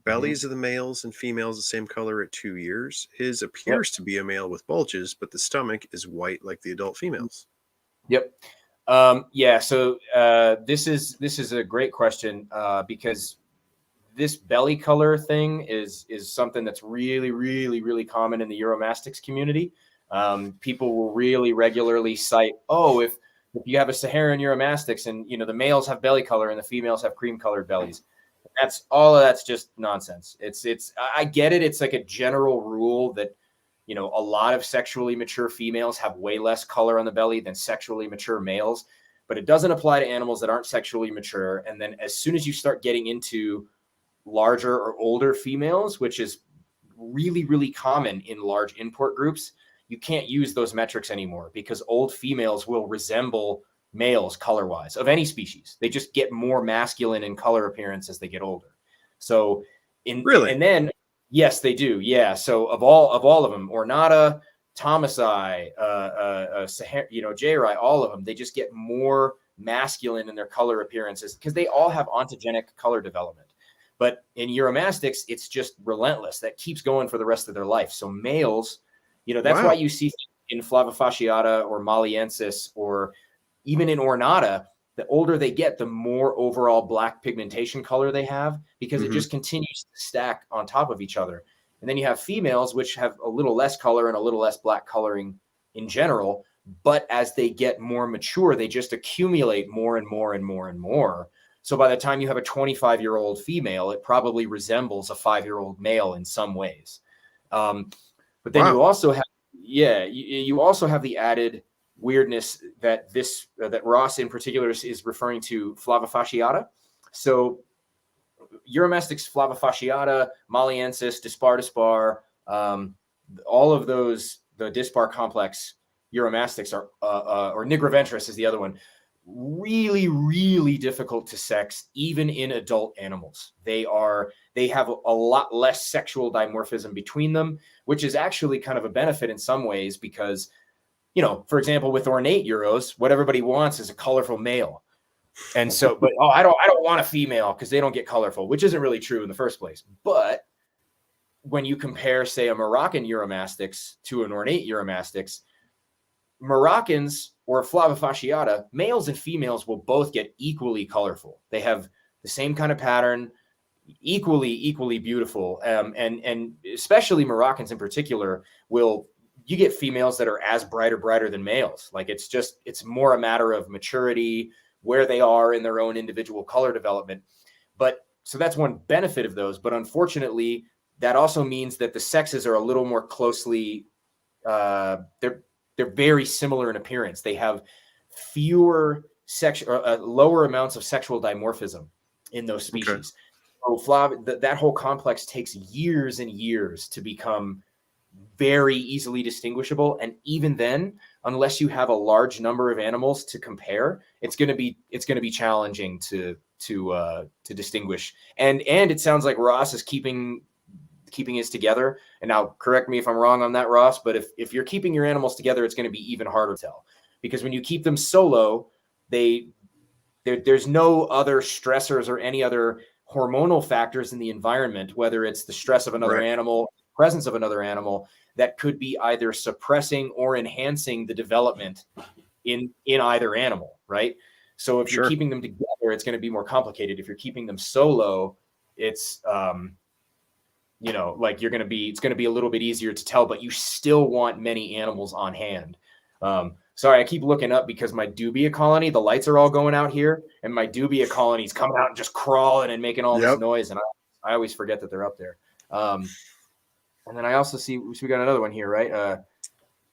S1: Bellies of the males and females the same color at 2 years. His
S2: Yep.
S1: appears to be a male with bulges, but the stomach is white like the adult females.
S2: Yep. Yeah. So this is a great question because this belly color thing is something that's really, really, really common in the euromastics community. People will really regularly cite, if you have a Saharan euromastics and the males have belly color and the females have cream colored bellies. That's just nonsense. I get it. It's like a general rule that a lot of sexually mature females have way less color on the belly than sexually mature males, but it doesn't apply to animals that aren't sexually mature. And then as soon as you start getting into larger or older females, which is really, really common in large import groups, you can't use those metrics anymore because old females will resemble males color-wise of any species. They just get more masculine in color appearance as they get older. So
S1: Really?
S2: and then yes, they do. Yeah. So of all of them, Ornata, Thomasi, Jayri, all of them, they just get more masculine in their color appearances because they all have ontogenic color development. But in euromastics, it's just relentless. That keeps going for the rest of their life. So males, that's why you see in Flavofasciata or Maliensis or even in Ornata, the older they get, the more overall black pigmentation color they have because it just continues to stack on top of each other. And then you have females, which have a little less color and a little less black coloring in general. But as they get more mature, they just accumulate more and more and more and more. So by the time you have a 25-year-old female, it probably resembles a 5-year-old male in some ways. But then you also have, you also have the added weirdness that that Ross in particular is referring to Flavofasciata. So Euromastics, Flavofasciata, Maliensis, Dispar, all of those, the Dispar complex Euromastics are, or Nigroventris is the other one, really, really difficult to sex, even in adult animals. They have a lot less sexual dimorphism between them, which is actually kind of a benefit in some ways because, for example, with ornate Euros, what everybody wants is a colorful male. And so, but I don't want a female because they don't get colorful, which isn't really true in the first place. But when you compare, say, a Moroccan Euromastics to an ornate Euromastics, Moroccans or Flavofasciata, males and females will both get equally colorful. They have the same kind of pattern, equally beautiful. And especially Moroccans in particular you get females that are as brighter than males. Like it's more a matter of maturity, where they are in their own individual color development. But so that's one benefit of those. But unfortunately, that also means that the sexes are a little more closely, they're very similar in appearance. They have fewer lower amounts of sexual dimorphism in those species. Okay. So that whole complex takes years and years to become very easily distinguishable. And even then, unless you have a large number of animals to compare, it's going to be challenging to distinguish. And it sounds like Ross is keeping his together. And now correct me if I'm wrong on that, Ross, but if you're keeping your animals together, it's going to be even harder to tell because when you keep them solo, there's no other stressors or any other hormonal factors in the environment, whether it's the stress of another animal presence of another animal that could be either suppressing or enhancing the development in either animal, right? So if you're
S1: Sure.
S2: keeping them together, it's going to be more complicated. If you're keeping them solo, it's you know, like it's going to be a little bit easier to tell, but you still want many animals on hand. Sorry, I keep looking up because my dubia colony, the lights are all going out here, and my dubia colony's coming out and just crawling and making all this noise, and I always forget that they're up there. And then I also see we got another one here, right?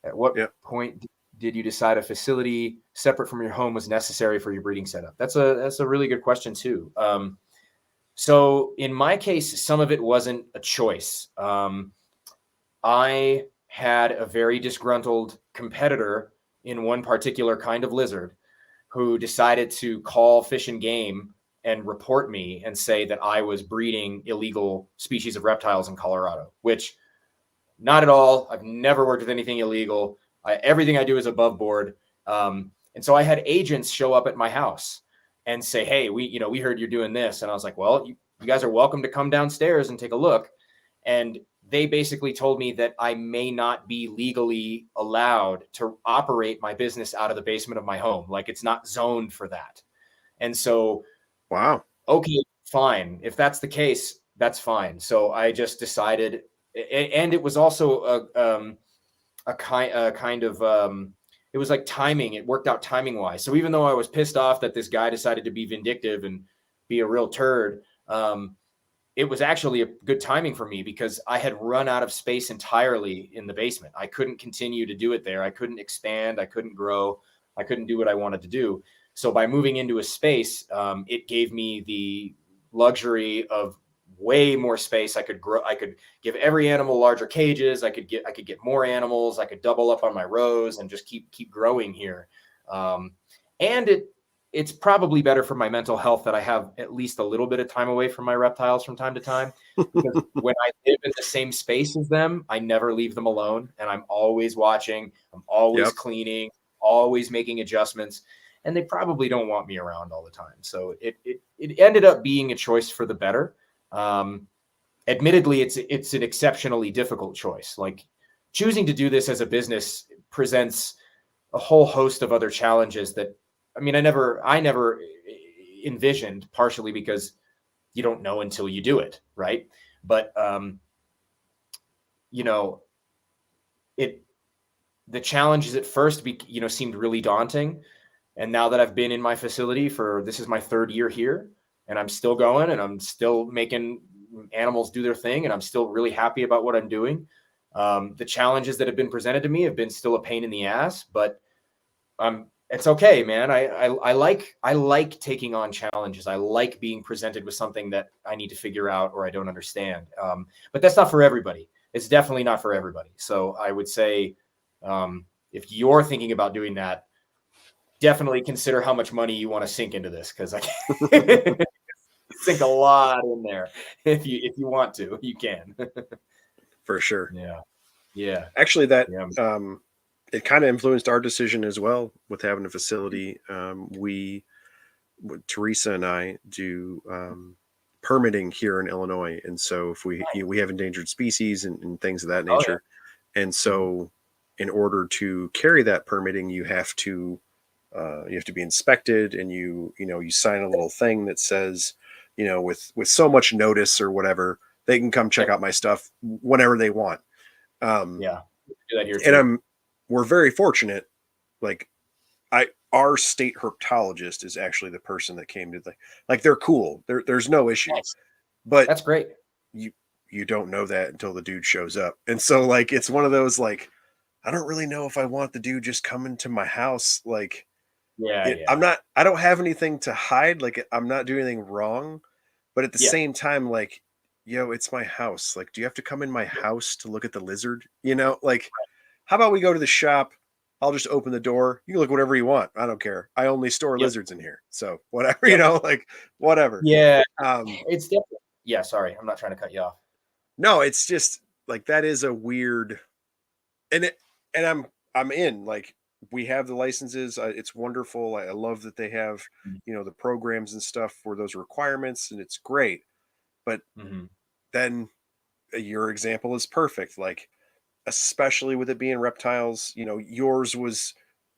S2: At what point did you decide a facility separate from your home was necessary for your breeding setup? That's a really good question too. So in my case, some of it wasn't a choice. I had a very disgruntled competitor in one particular kind of lizard who decided to call Fish and Game and report me and say that I was breeding illegal species of reptiles in Colorado, which not at all. I've never worked with anything illegal. Everything I do is above board. And so I had agents show up at my house and say, hey, we heard you're doing this. And I was like, well, you guys are welcome to come downstairs and take a look. And they basically told me that I may not be legally allowed to operate my business out of the basement of my home. Like, it's not zoned for that. And so,
S1: wow.
S2: Okay, fine. If that's the case, that's fine. So I just decided, and it was also a kind of, it was like timing. It worked out timing wise. So even though I was pissed off that this guy decided to be vindictive and be a real turd, it was actually a good timing for me because I had run out of space entirely in the basement. I couldn't continue to do it there. I couldn't expand. I couldn't grow. I couldn't do what I wanted to do. So by moving into a space, it gave me the luxury of way more space. I could grow. I could give every animal larger cages. I could get more animals. I could double up on my rows and just keep growing here. And it's probably better for my mental health that I have at least a little bit of time away from my reptiles from time to time. Because when I live in the same space as them, I never leave them alone, and I'm always watching. I'm always cleaning, always making adjustments. And they probably don't want me around all the time. So it ended up being a choice for the better. Admittedly, it's an exceptionally difficult choice. Like, choosing to do this as a business presents a whole host of other challenges that, I mean, I never envisioned, partially because you don't know until you do it, right? But the challenges at first seemed really daunting. And now that I've been in my facility this is my third year here, and I'm still going, and I'm still making animals do their thing, and I'm still really happy about what I'm doing. The challenges that have been presented to me have been still a pain in the ass, but it's okay, man. I like taking on challenges. I like being presented with something that I need to figure out or I don't understand. But that's not for everybody. It's definitely not for everybody. So I would say, if you're thinking about doing that, definitely consider how much money you want to sink into this, because I sink a lot in there. If you want to, you can.
S1: For sure.
S2: Yeah.
S1: Actually, that it kind of influenced our decision as well with having a facility. Teresa and I do permitting here in Illinois, and so if we have endangered species and things of that nature, and so in order to carry that permitting, you have to be inspected, and you sign a little thing that says, with so much notice or whatever, they can come check out my stuff whenever they want. Do that here too. And we're very fortunate. Like, our state herpetologist is actually the person that came to they're cool. There's no issues. Nice. But
S2: that's great.
S1: You don't know that until the dude shows up. And so it's one of those, I don't really know if I want the dude just coming to my house. I don't have anything to hide. I'm not doing anything wrong, but at the same time, it's my house. Do you have to come in my house to look at the lizard? How about we go to the shop? I'll just open the door. You can look whatever you want. I don't care. I only store lizards in here. So whatever, whatever.
S2: Yeah. It's different. Yeah. Sorry. I'm not trying to cut you off.
S1: No, it's just that is a weird, and I'm in, we have the licenses. It's wonderful. I love that they have, the programs and stuff for those requirements, and it's great. But then your example is perfect. Like, especially with it being reptiles, yours was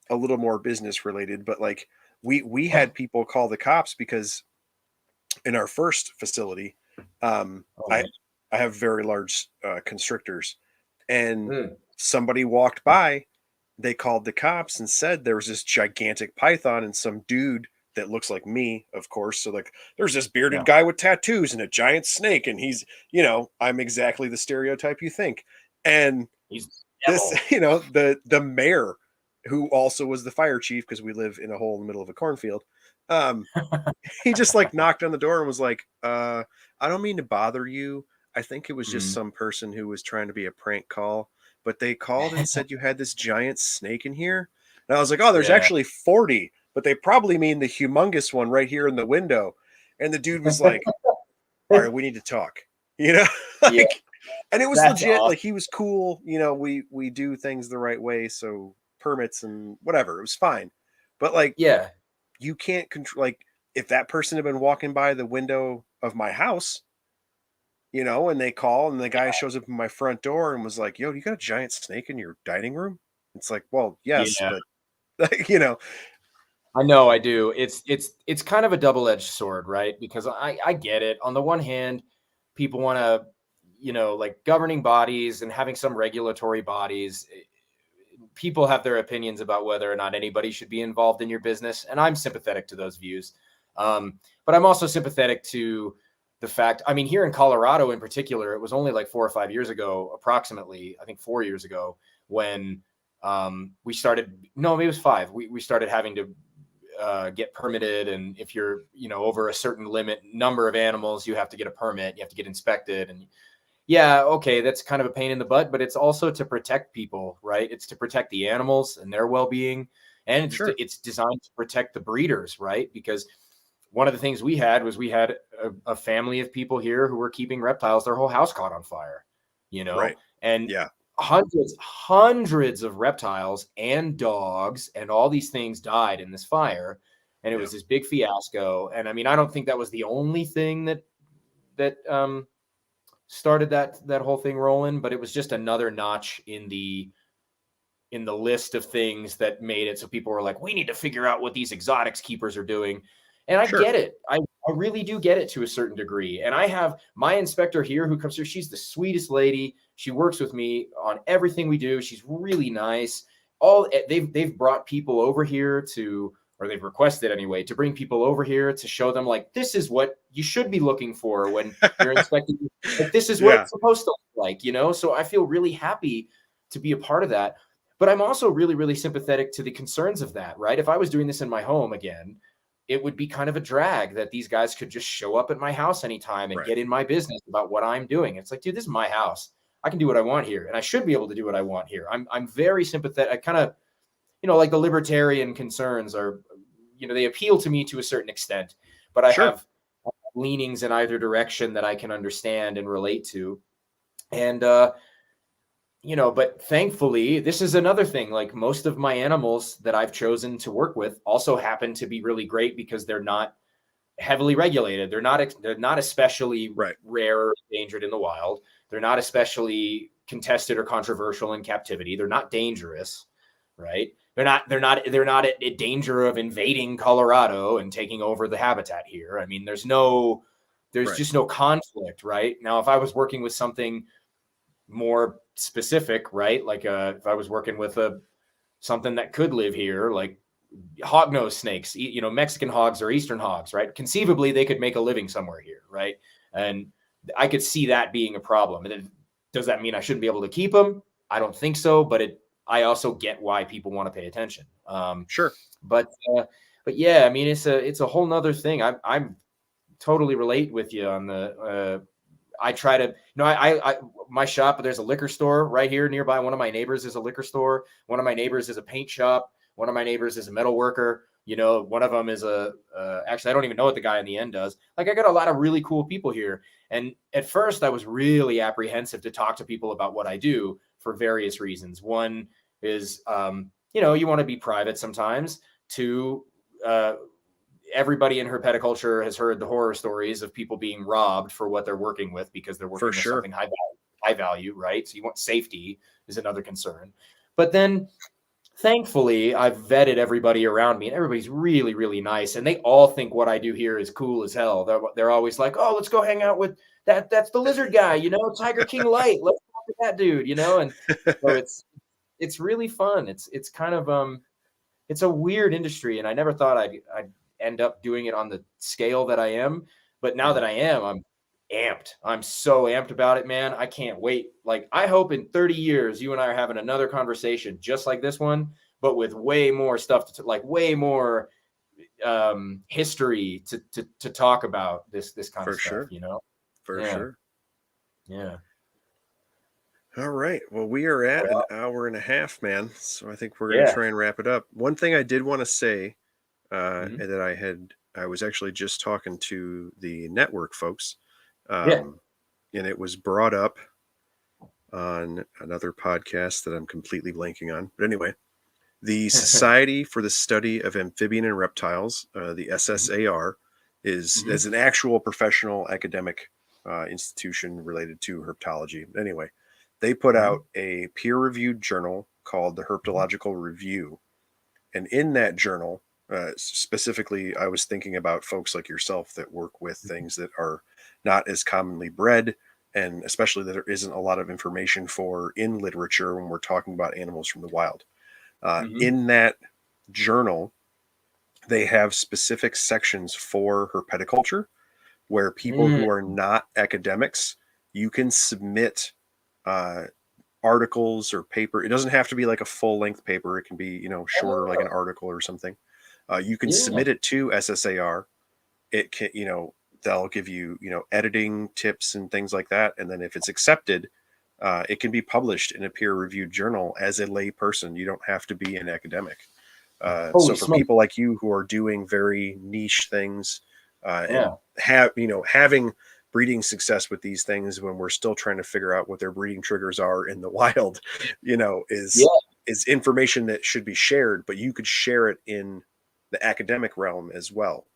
S1: a little more business related, but like we had people call the cops because in our first facility,
S2: Oh
S1: I
S2: man.
S1: I have very large constrictors, and
S2: Mm.
S1: somebody walked by. They called the cops and said there was this gigantic python and some dude that looks like me, of course. So like, there's this bearded
S2: Yeah.
S1: guy with tattoos and a giant snake, and he's, I'm exactly the stereotype you think. And
S2: He's
S1: this,
S2: devil.
S1: the mayor, who also was the fire chief because we live in a hole in the middle of a cornfield, um, he just like knocked on the door and was like, I don't mean to bother you. I think it was just
S2: Mm.
S1: some person who was trying to be a prank call, but they called and said you had this giant snake in here. And I was like, oh, there's
S2: Yeah.
S1: actually 40, but they probably mean the humongous one right here in the window. And the dude was like, all right, we need to talk, you know,
S2: Yeah.
S1: like, and it was
S2: That's
S1: legit.
S2: awesome.
S1: Like, he was cool. We do things the right way. So permits and whatever, it was fine. But like,
S2: Yeah.
S1: you can't control, like, if that person had been walking by the window of my house, and they call and the guy shows up in my front door and was like, yo, you got a giant snake in your dining room? It's like, well, yes,
S2: Yeah.
S1: but
S2: I know I do. It's kind of a double-edged sword, right? Because I get it. On the one hand, people want to, like governing bodies and having some regulatory bodies. People have their opinions about whether or not anybody should be involved in your business, and I'm sympathetic to those views. But I'm also sympathetic to the fact. I mean, here in Colorado, in particular, it was only like 4 or 5 years ago, approximately. I think 4 years ago, when we started. No, maybe it was five. We started having to get permitted, and if you're over a certain limit number of animals, you have to get a permit, you have to get inspected. And yeah, okay, that's kind of a pain in the butt, but it's also to protect people, right? It's to protect the animals and their well-being, and
S1: sure,
S2: it's designed to protect the breeders, right? Because one of the things we had was we had a family of people here who were keeping reptiles. Their whole house caught on fire,
S1: right,
S2: and
S1: yeah,
S2: hundreds of reptiles and dogs and all these things died in this fire, and it
S1: yeah,
S2: was this big fiasco. And I mean, I don't think that was the only thing that started that whole thing rolling, but it was just another notch in the list of things that made it so people were like, we need to figure out what these exotics keepers are doing. And I
S1: sure,
S2: get it. I really do get it to a certain degree. And I have my inspector here who comes here. She's the sweetest lady. She works with me on everything we do. She's really nice. They've brought people over here to, or they've requested anyway, to bring people over here to show them like, this is what you should be looking for when you're inspecting. Like, this is what
S1: yeah,
S2: it's supposed to look like, So I feel really happy to be a part of that. But I'm also really, really sympathetic to the concerns of that, right? If I was doing this in my home again, it would be kind of a drag that these guys could just show up at my house anytime and
S1: right,
S2: get in my business about what I'm doing. It's like, dude, this is my house. I can do what I want here, and I should be able to do what I want here. I'm very sympathetic. I kind of, like the libertarian concerns are, they appeal to me to a certain extent, but I
S1: sure,
S2: have leanings in either direction that I can understand and relate to. And but thankfully, this is another thing. Like, most of my animals that I've chosen to work with also happen to be really great because they're not heavily regulated. They're not especially
S1: right,
S2: rare or endangered in the wild. They're not especially contested or controversial in captivity. They're not dangerous, right? They're not at danger of invading Colorado and taking over the habitat here. I mean, there's
S1: right,
S2: just no conflict, right? Now, if I was working with something more specific, right? Like if I was working with something that could live here, like hognose snakes, Mexican hogs or Eastern hogs, right? Conceivably, they could make a living somewhere here, right? And I could see that being a problem. And then, does that mean I shouldn't be able to keep them? I don't think so, but I also get why people want to pay attention.
S1: sure,
S2: But yeah, I mean, it's a whole nother thing. I'm totally relate with you on the. I try to, my shop, there's a liquor store right here nearby. One of my neighbors is a liquor store. One of my neighbors is a paint shop. One of my neighbors is a metal worker. One of them is actually, I don't even know what the guy in the end does. Like, I got a lot of really cool people here. And at first I was really apprehensive to talk to people about what I do for various reasons. One is, you want to be private sometimes. Two, everybody in herpetoculture has heard the horror stories of people being robbed for what they're working with because they're
S1: for
S2: working with
S1: sure,
S2: something high value. high value, right? So you want safety is another concern. But then thankfully I've vetted everybody around me, and everybody's really, really nice. And they all think what I do here is cool as hell. They're always like, oh, let's go hang out with that's the lizard guy, Tiger King Light. Let's talk to that dude, And so it's really fun. It's kind of it's a weird industry, and I never thought I'd end up doing it on the scale that I am. But now that I am, I'm amped. I'm so amped about it, man. I can't wait. Like, I hope in 30 years, you and I are having another conversation just like this one, but with way more stuff way more history to talk about this kind of stuff,
S1: For sure.
S2: Yeah.
S1: All right. Well, we are at an hour and a half, man. So I think we're going to try and wrap it up. One thing I did want to say that I was actually just talking to the network folks, and it was brought up on another podcast that I'm completely blanking on. But anyway, the Society for the Study of Amphibian and Reptiles, the SSAR, is an actual professional academic institution related to herpetology. Anyway, they put out a peer-reviewed journal called the Herpetological Review. And in that journal, specifically, I was thinking about folks like yourself that work with things that are not as commonly bred, and especially that there isn't a lot of information for in literature when we're talking about animals from the wild. In that journal, they have specific sections for herpeticulture, where people who are not academics, you can submit articles or paper. It doesn't have to be like a full-length paper. It can be, shorter, like an article or something. You can submit it to SSAR. It can, they'll give you, editing tips and things like that. And then if it's accepted, it can be published in a peer-reviewed journal as a lay person. You don't have to be an academic. So for people like you who are doing very niche things, and having breeding success with these things when we're still trying to figure out what their breeding triggers are in the wild, is information that should be shared, but you could share it in the academic realm as well.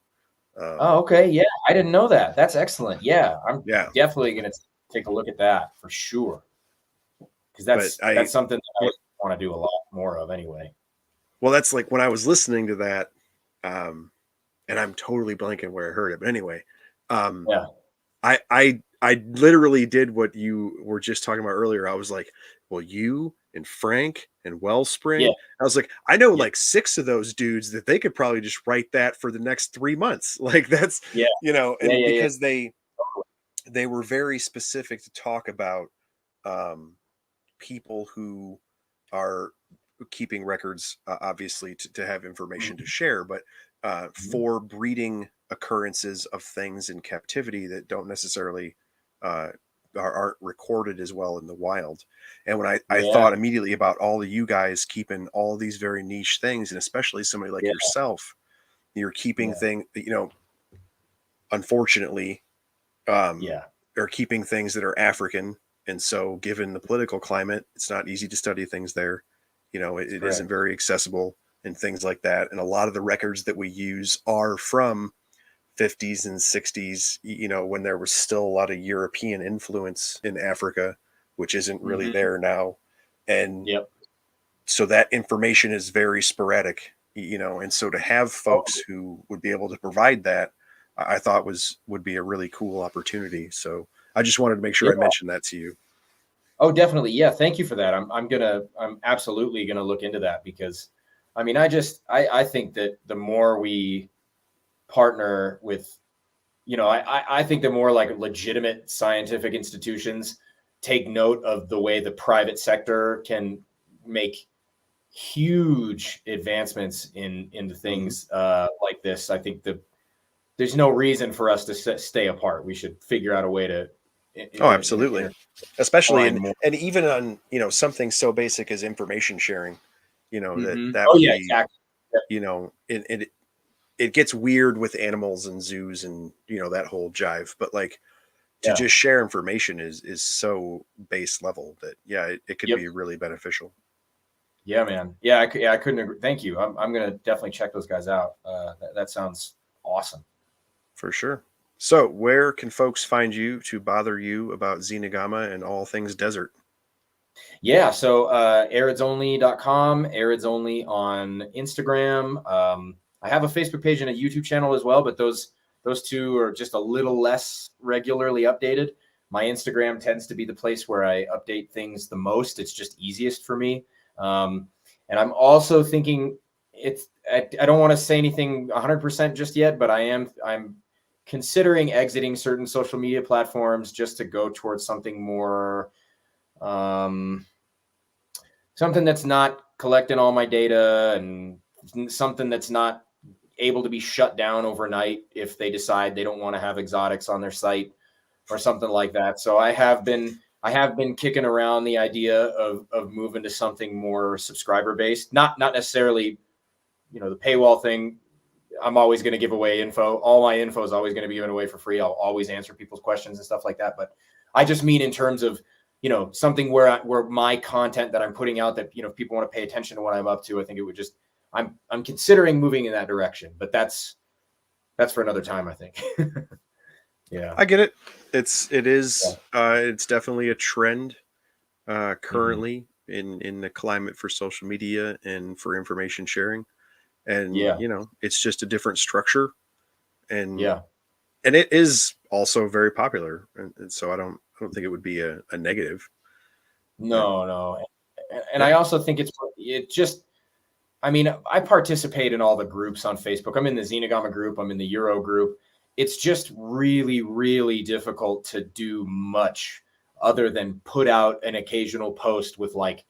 S2: Okay. Yeah. I didn't know that. That's excellent. Yeah. I'm definitely going to take a look at that for sure. Because that's something that I want to do a lot more of anyway.
S1: Well, that's like when I was listening to that, and I'm totally blanking where I heard it, but anyway, I literally did what you were just talking about earlier. I was like, well, you and Frank and Wellspring, I was like, I know like 6 of those dudes that they could probably just write that for the next 3 months. Like that's, because they were very specific to talk about people who are keeping records, obviously to have information to share, but for breeding occurrences of things in captivity that don't necessarily aren't recorded as well in the wild. And when I thought immediately about all of you guys keeping all of these very niche things, and especially somebody like yourself, you're keeping things, unfortunately, are keeping things that are African. And so given the political climate, it's not easy to study things there. It isn't very accessible and things like that. And a lot of the records that we use are from 50s and 60s, when there was still a lot of European influence in Africa, which isn't really there now. And so that information is very sporadic, and so to have folks who would be able to provide that, I thought would be a really cool opportunity. So I just wanted to make sure I mentioned that to you.
S2: Oh, definitely. Yeah. Thank you for that. I'm absolutely going to look into that, because I think that the more we partner with, I think the more like legitimate scientific institutions take note of the way the private sector can make huge advancements into things like this. I think there's no reason for us to stay apart. We should figure out a way to.
S1: Absolutely. Especially and even on, something so basic as information sharing, that would be, exactly. It gets weird with animals and zoos and, that whole jive, but like to just share information is so base level that, it could be really beneficial.
S2: Yeah, man. Yeah. I couldn't agree. Thank you. I'm going to definitely check those guys out. That sounds awesome.
S1: For sure. So, where can folks find you to bother you about Xenagama and all things desert?
S2: Yeah, so aridsonly.com, Arids Only on Instagram. I have a Facebook page and a YouTube channel as well, but those two are just a little less regularly updated. My Instagram tends to be the place where I update things the most. It's just easiest for me. And I'm also thinking I don't want to say anything 100% just yet, but I'm considering exiting certain social media platforms just to go towards something more um, something that's not collecting all my data and something that's not able to be shut down overnight if they decide they don't want to have exotics on their site or something like that. So I have been kicking around the idea of moving to something more subscriber based, not necessarily, the paywall thing. I'm always going to give away info. All my info is always going to be given away for free. I'll always answer people's questions and stuff like that. But I just mean in terms of, something where my content that I'm putting out that, if people want to pay attention to what I'm up to, I think it would just, I'm considering moving in that direction, but that's for another time, I think. Yeah.
S1: I get it. It
S2: Yeah.
S1: is it's definitely a trend
S2: Mhm.
S1: currently in the climate for social media and for information sharing. And
S2: Yeah.
S1: it's just a different structure, and
S2: Yeah.
S1: it is also very popular, and so I don't think it would be a negative. And
S2: No, no. And
S1: yeah,
S2: I also think it just, I mean, I participate in all the groups on Facebook. I'm in the Xenagama group. I'm in the Euro group. It's just really, really difficult to do much other than put out an occasional post with like,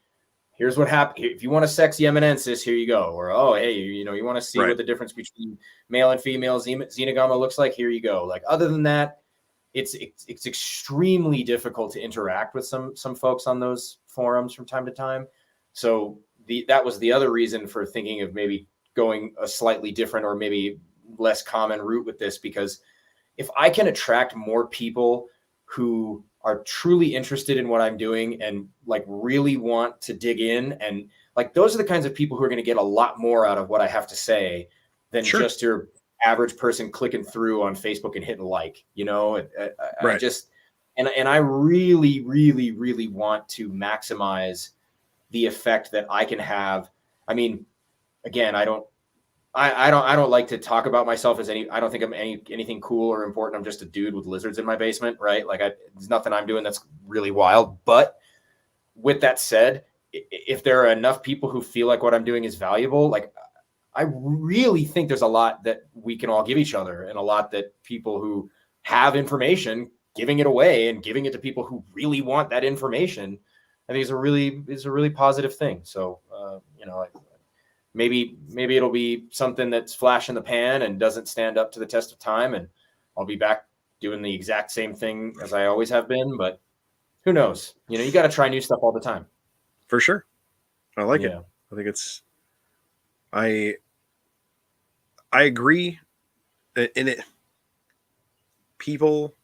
S2: here's what happened. If you want a sexy eminensis, here you go. Or, oh, hey, you want to see
S1: right.
S2: what the difference between male and female Xenagama looks like? Here you go. Like, other than that, it's extremely difficult to interact with some folks on those forums from time to time. So that was the other reason for thinking of maybe going a slightly different or maybe less common route with this, because if I can attract more people who are truly interested in what I'm doing and like really want to dig in, and like those are the kinds of people who are going to get a lot more out of what I have to say than
S1: Sure.
S2: just your average person clicking through on Facebook and hitting like. I
S1: Right.
S2: just and I really, really, really want to maximize the effect that I can have. I mean, again, I don't like to talk about myself as I don't think I'm anything cool or important. I'm just a dude with lizards in my basement, right? Like there's nothing I'm doing that's really wild. But with that said, if there are enough people who feel like what I'm doing is valuable, like I really think there's a lot that we can all give each other, and a lot that people who have information giving it away and giving it to people who really want that information, I think is a really positive thing. So, maybe it'll be something that's flash in the pan and doesn't stand up to the test of time, and I'll be back doing the exact same thing as I always have been. But who knows? You got to try new stuff all the time.
S1: For sure. I like it.
S2: Yeah.
S1: I think I I agree. In it, people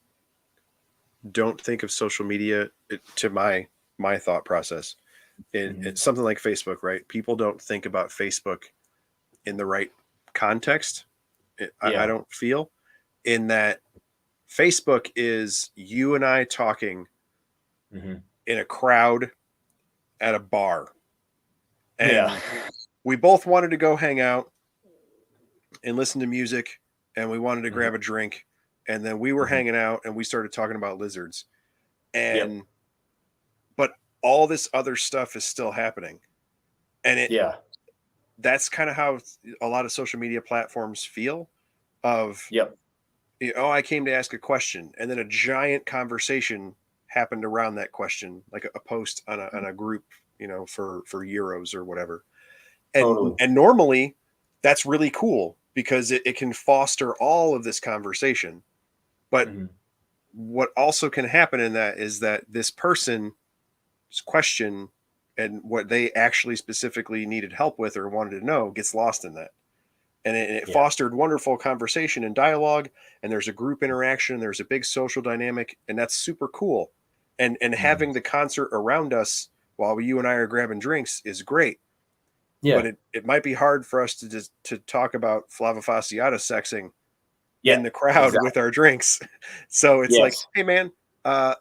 S1: don't think of social media, to my thought process.
S2: Mhm.
S1: It's something like Facebook, right? People don't think about Facebook in the right context. I
S2: Yeah.
S1: don't feel in that Facebook is you and I talking
S2: Hmm.
S1: in a crowd at a bar,
S2: Yeah.
S1: and we both wanted to go hang out and listen to music, and we wanted to
S2: Hmm.
S1: grab a drink, and then we were
S2: Hmm.
S1: hanging out and we started talking about lizards,
S2: Yep.
S1: and but all this other stuff is still happening, and
S2: Yeah.
S1: that's kind of how a lot of social media platforms feel of,
S2: Yep.
S1: oh, I came to ask a question, and then a giant conversation happened around that question, like a post on a group, for euros or whatever. and
S2: Totally.
S1: and normally that's really cool because it can foster all of this conversation. But
S2: Hmm.
S1: what also can happen in that is that this person's question and what they actually specifically needed help with or wanted to know gets lost in that, and it
S2: Yeah.
S1: fostered wonderful conversation and dialogue, and there's a group interaction, there's a big social dynamic, and that's super cool. And
S2: Hmm.
S1: having the concert around us while you and I are grabbing drinks is great, but
S2: Yeah.
S1: it might be hard for us to talk about Flava fasciata sexing in the crowd
S2: exactly.
S1: with our drinks. So it's like,
S2: Yes.
S1: hey man,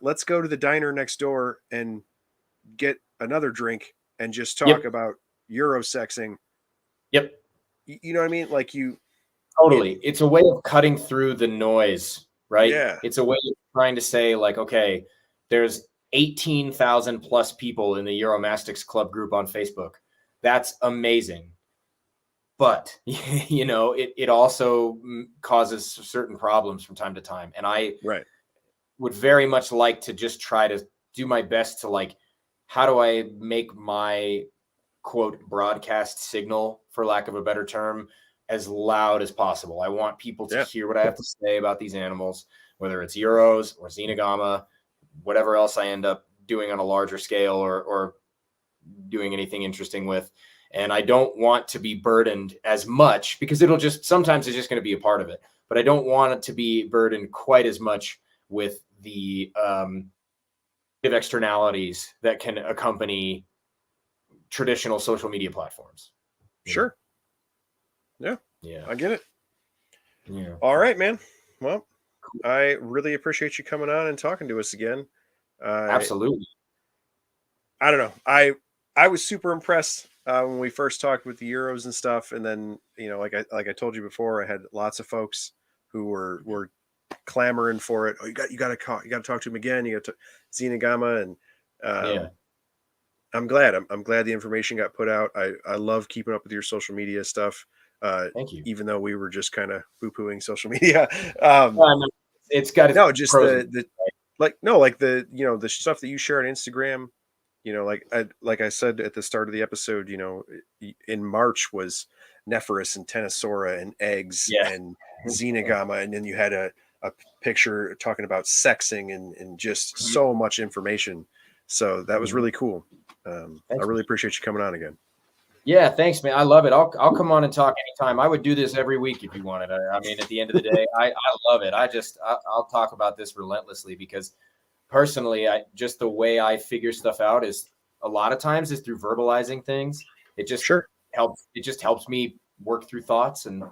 S1: let's go to the diner next door and get another drink and just talk
S2: Yep.
S1: about Eurosexing.
S2: Yep.
S1: You know what I mean? Like it,
S2: Totally. It's a way of cutting through the noise, right?
S1: yeah,
S2: It's a way of trying to say, like, okay, there's 18,000 plus people in the Euromastics Club group on Facebook. That's amazing. But, it also causes certain problems from time to time. And I
S1: right.
S2: would very much like to just try to do my best to, like, how do I make my quote broadcast signal, for lack of a better term, as loud as possible. I want people to
S1: Yeah,
S2: hear what I have to say about these animals, whether it's Euros or Xenagama, whatever else I end up doing on a larger scale or doing anything interesting with. And I don't want to be burdened as much because sometimes it's just going to be a part of it. But I don't want it to be burdened quite as much with the externalities that can accompany traditional social media platforms.
S1: sure. Yeah,
S2: Yeah.
S1: I get it.
S2: Yeah.
S1: All right, man. Well, I really appreciate you coming on and talking to us again. Uh,
S2: Absolutely.
S1: I don't know. I was super impressed when we first talked with the Euros and stuff, and then like I told you before, I had lots of folks who were clamoring for it. Oh, you got to talk to him again. You got to Xenagama, and
S2: Yeah.
S1: um, I'm glad. I'm glad the information got put out. I love keeping up with your social media stuff.
S2: Thank you.
S1: Even though we were just kind of poo pooing social media. Um,
S2: No, it's got its
S1: no, just
S2: pros and
S1: the like no, like the stuff that you share on Instagram. Like I said at the start of the episode, in March was Nephris and Tenosora and eggs
S2: yeah.
S1: and Xenagama, and then you had a picture talking about sexing and just so much information. So that was really cool. I
S2: Thanks,
S1: really
S2: man.
S1: appreciate you coming on again.
S2: Yeah, thanks, man. I love it. I'll come on and talk anytime. I would do this every week if you wanted. I mean, at the end of the day, I love it. I'll talk about this relentlessly because personally, I just the way I figure stuff out is a lot of times is through verbalizing things. It just
S1: Sure.
S2: helps me work through thoughts and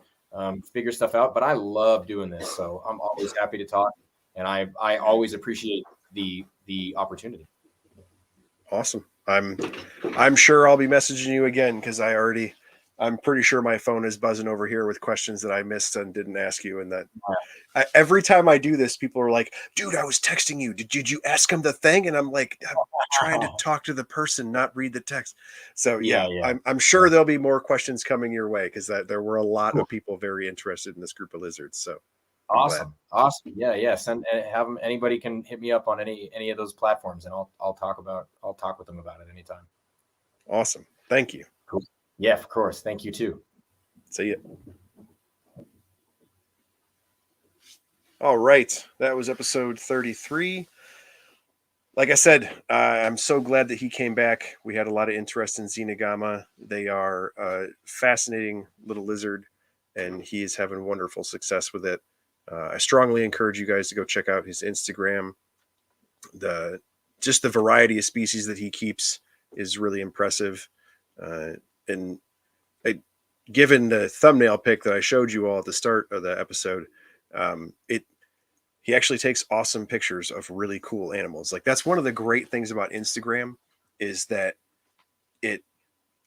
S2: figure stuff out. But I love doing this, so I'm always happy to talk, and I always appreciate the opportunity.
S1: Awesome. I'm sure I'll be messaging you again because I'm pretty sure my phone is buzzing over here with questions that I missed and didn't ask you. And that every time I do this, people are like, dude, I was texting you. Did you ask him the thing? And I'm like, I'm trying to talk to the person, not read the text. So yeah,
S2: Yeah.
S1: I'm sure there'll be more questions coming your way because there were a lot
S2: Cool.
S1: of people very interested in this group of lizards. So I'm glad.
S2: Awesome. Yeah. Send have them. Anybody can hit me up on any of those platforms, and I'll talk with them about it anytime.
S1: Awesome. Thank you.
S2: Cool. Yeah, of course. Thank you too.
S1: See ya. All right. That was episode 33. Like I said, I'm so glad that he came back. We had a lot of interest in Xenagama. They are a fascinating little lizard, and he is having wonderful success with it. I strongly encourage you guys to go check out his Instagram. The variety of species that he keeps is really impressive. And given the thumbnail pic that I showed you all at the start of the episode, it he actually takes awesome pictures of really cool animals. Like that's one of the great things about Instagram is that it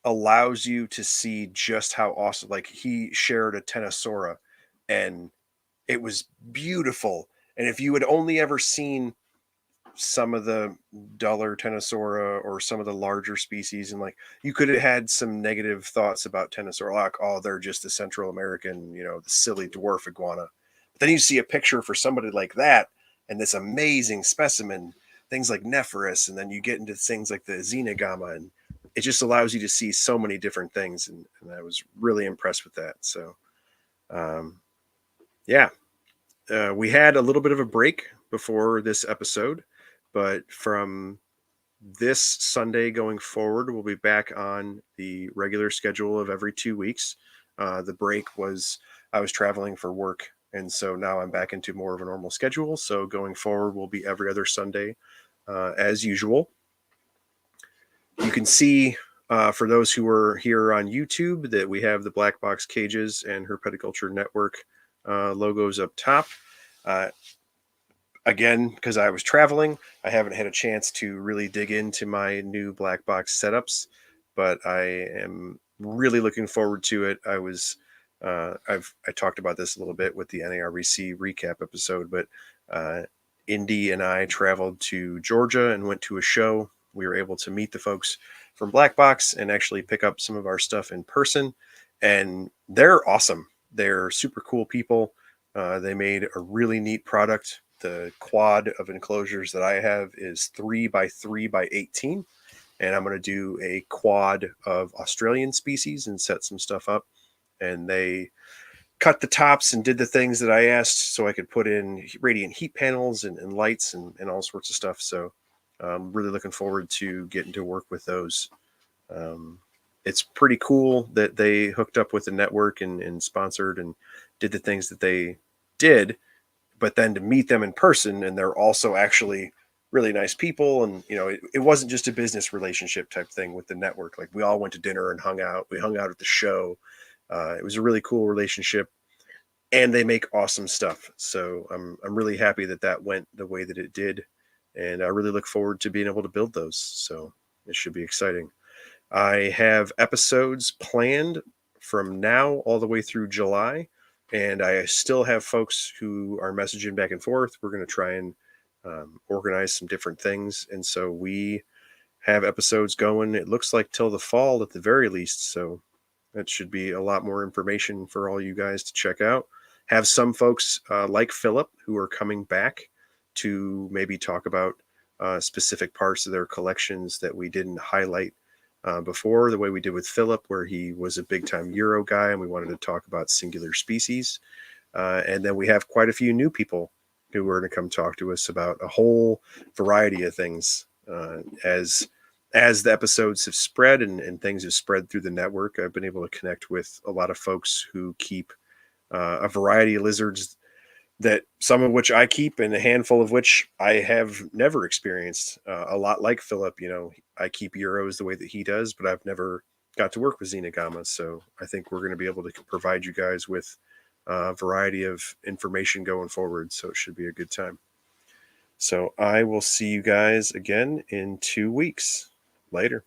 S1: allows you to see just how awesome. Like he shared a Tenosora and it was beautiful. And if you had only ever seen some of the duller Tenosora or some of the larger species, and like you could have had some negative thoughts about Tenosora, like, oh, they're just a Central American, the silly dwarf iguana. But then you see a picture for somebody like that and this amazing specimen, things like Nephris, and then you get into things like the Xenagama, and it just allows you to see so many different things. And I was really impressed with that. So, yeah, we had a little bit of a break before this episode, but from this Sunday going forward, we'll be back on the regular schedule of every 2 weeks. The break was I was traveling for work, and so now I'm back into more of a normal schedule. So going forward, will be every other Sunday as usual. You can see for those who are here on YouTube that we have the Black Box Cages and Herpeticulture Network logos up top. Uh, Again, because I was traveling, I haven't had a chance to really dig into my new black box setups, but I am really looking forward to it. I talked about this a little bit with the NARBC recap episode, but uh, Indy and I traveled to Georgia and went to a show. We were able to meet the folks from Black Box and actually pick up some of our stuff in person, and they're awesome. They're super cool people. They made a really neat product. The quad of enclosures that I have is 3x3x18, and I'm going to do a quad of Australian species and set some stuff up. And they cut the tops and did the things that I asked so I could put in radiant heat panels and lights and all sorts of stuff. So I'm really looking forward to getting to work with those. Um, it's pretty cool that they hooked up with the network and sponsored and did the things that they did, but then to meet them in person, and they're also actually really nice people. And it wasn't just a business relationship type thing with the network. Like, we all went to dinner and hung out. We hung out at the show. It was a really cool relationship, and they make awesome stuff. So I'm really happy that that went the way that it did, and I really look forward to being able to build those. So it should be exciting. I have episodes planned from now all the way through July, and I still have folks who are messaging back and forth. We're going to try and organize some different things, and so we have episodes going. It looks like till the fall at the very least. So that should be a lot more information for all you guys to check out. Have some folks like Phillip who are coming back to maybe talk about specific parts of their collections that we didn't highlight before, the way we did with Phillip, where he was a big time Euro guy and we wanted to talk about singular species. And then we have quite a few new people who are going to come talk to us about a whole variety of things. As the episodes have spread and things have spread through the network, I've been able to connect with a lot of folks who keep a variety of lizards, that some of which I keep and a handful of which I have never experienced. A lot like Phillip, I keep Euros the way that he does, but I've never got to work with Xenagama. So I think we're going to be able to provide you guys with a variety of information going forward. So it should be a good time. So I will see you guys again in 2 weeks. Later.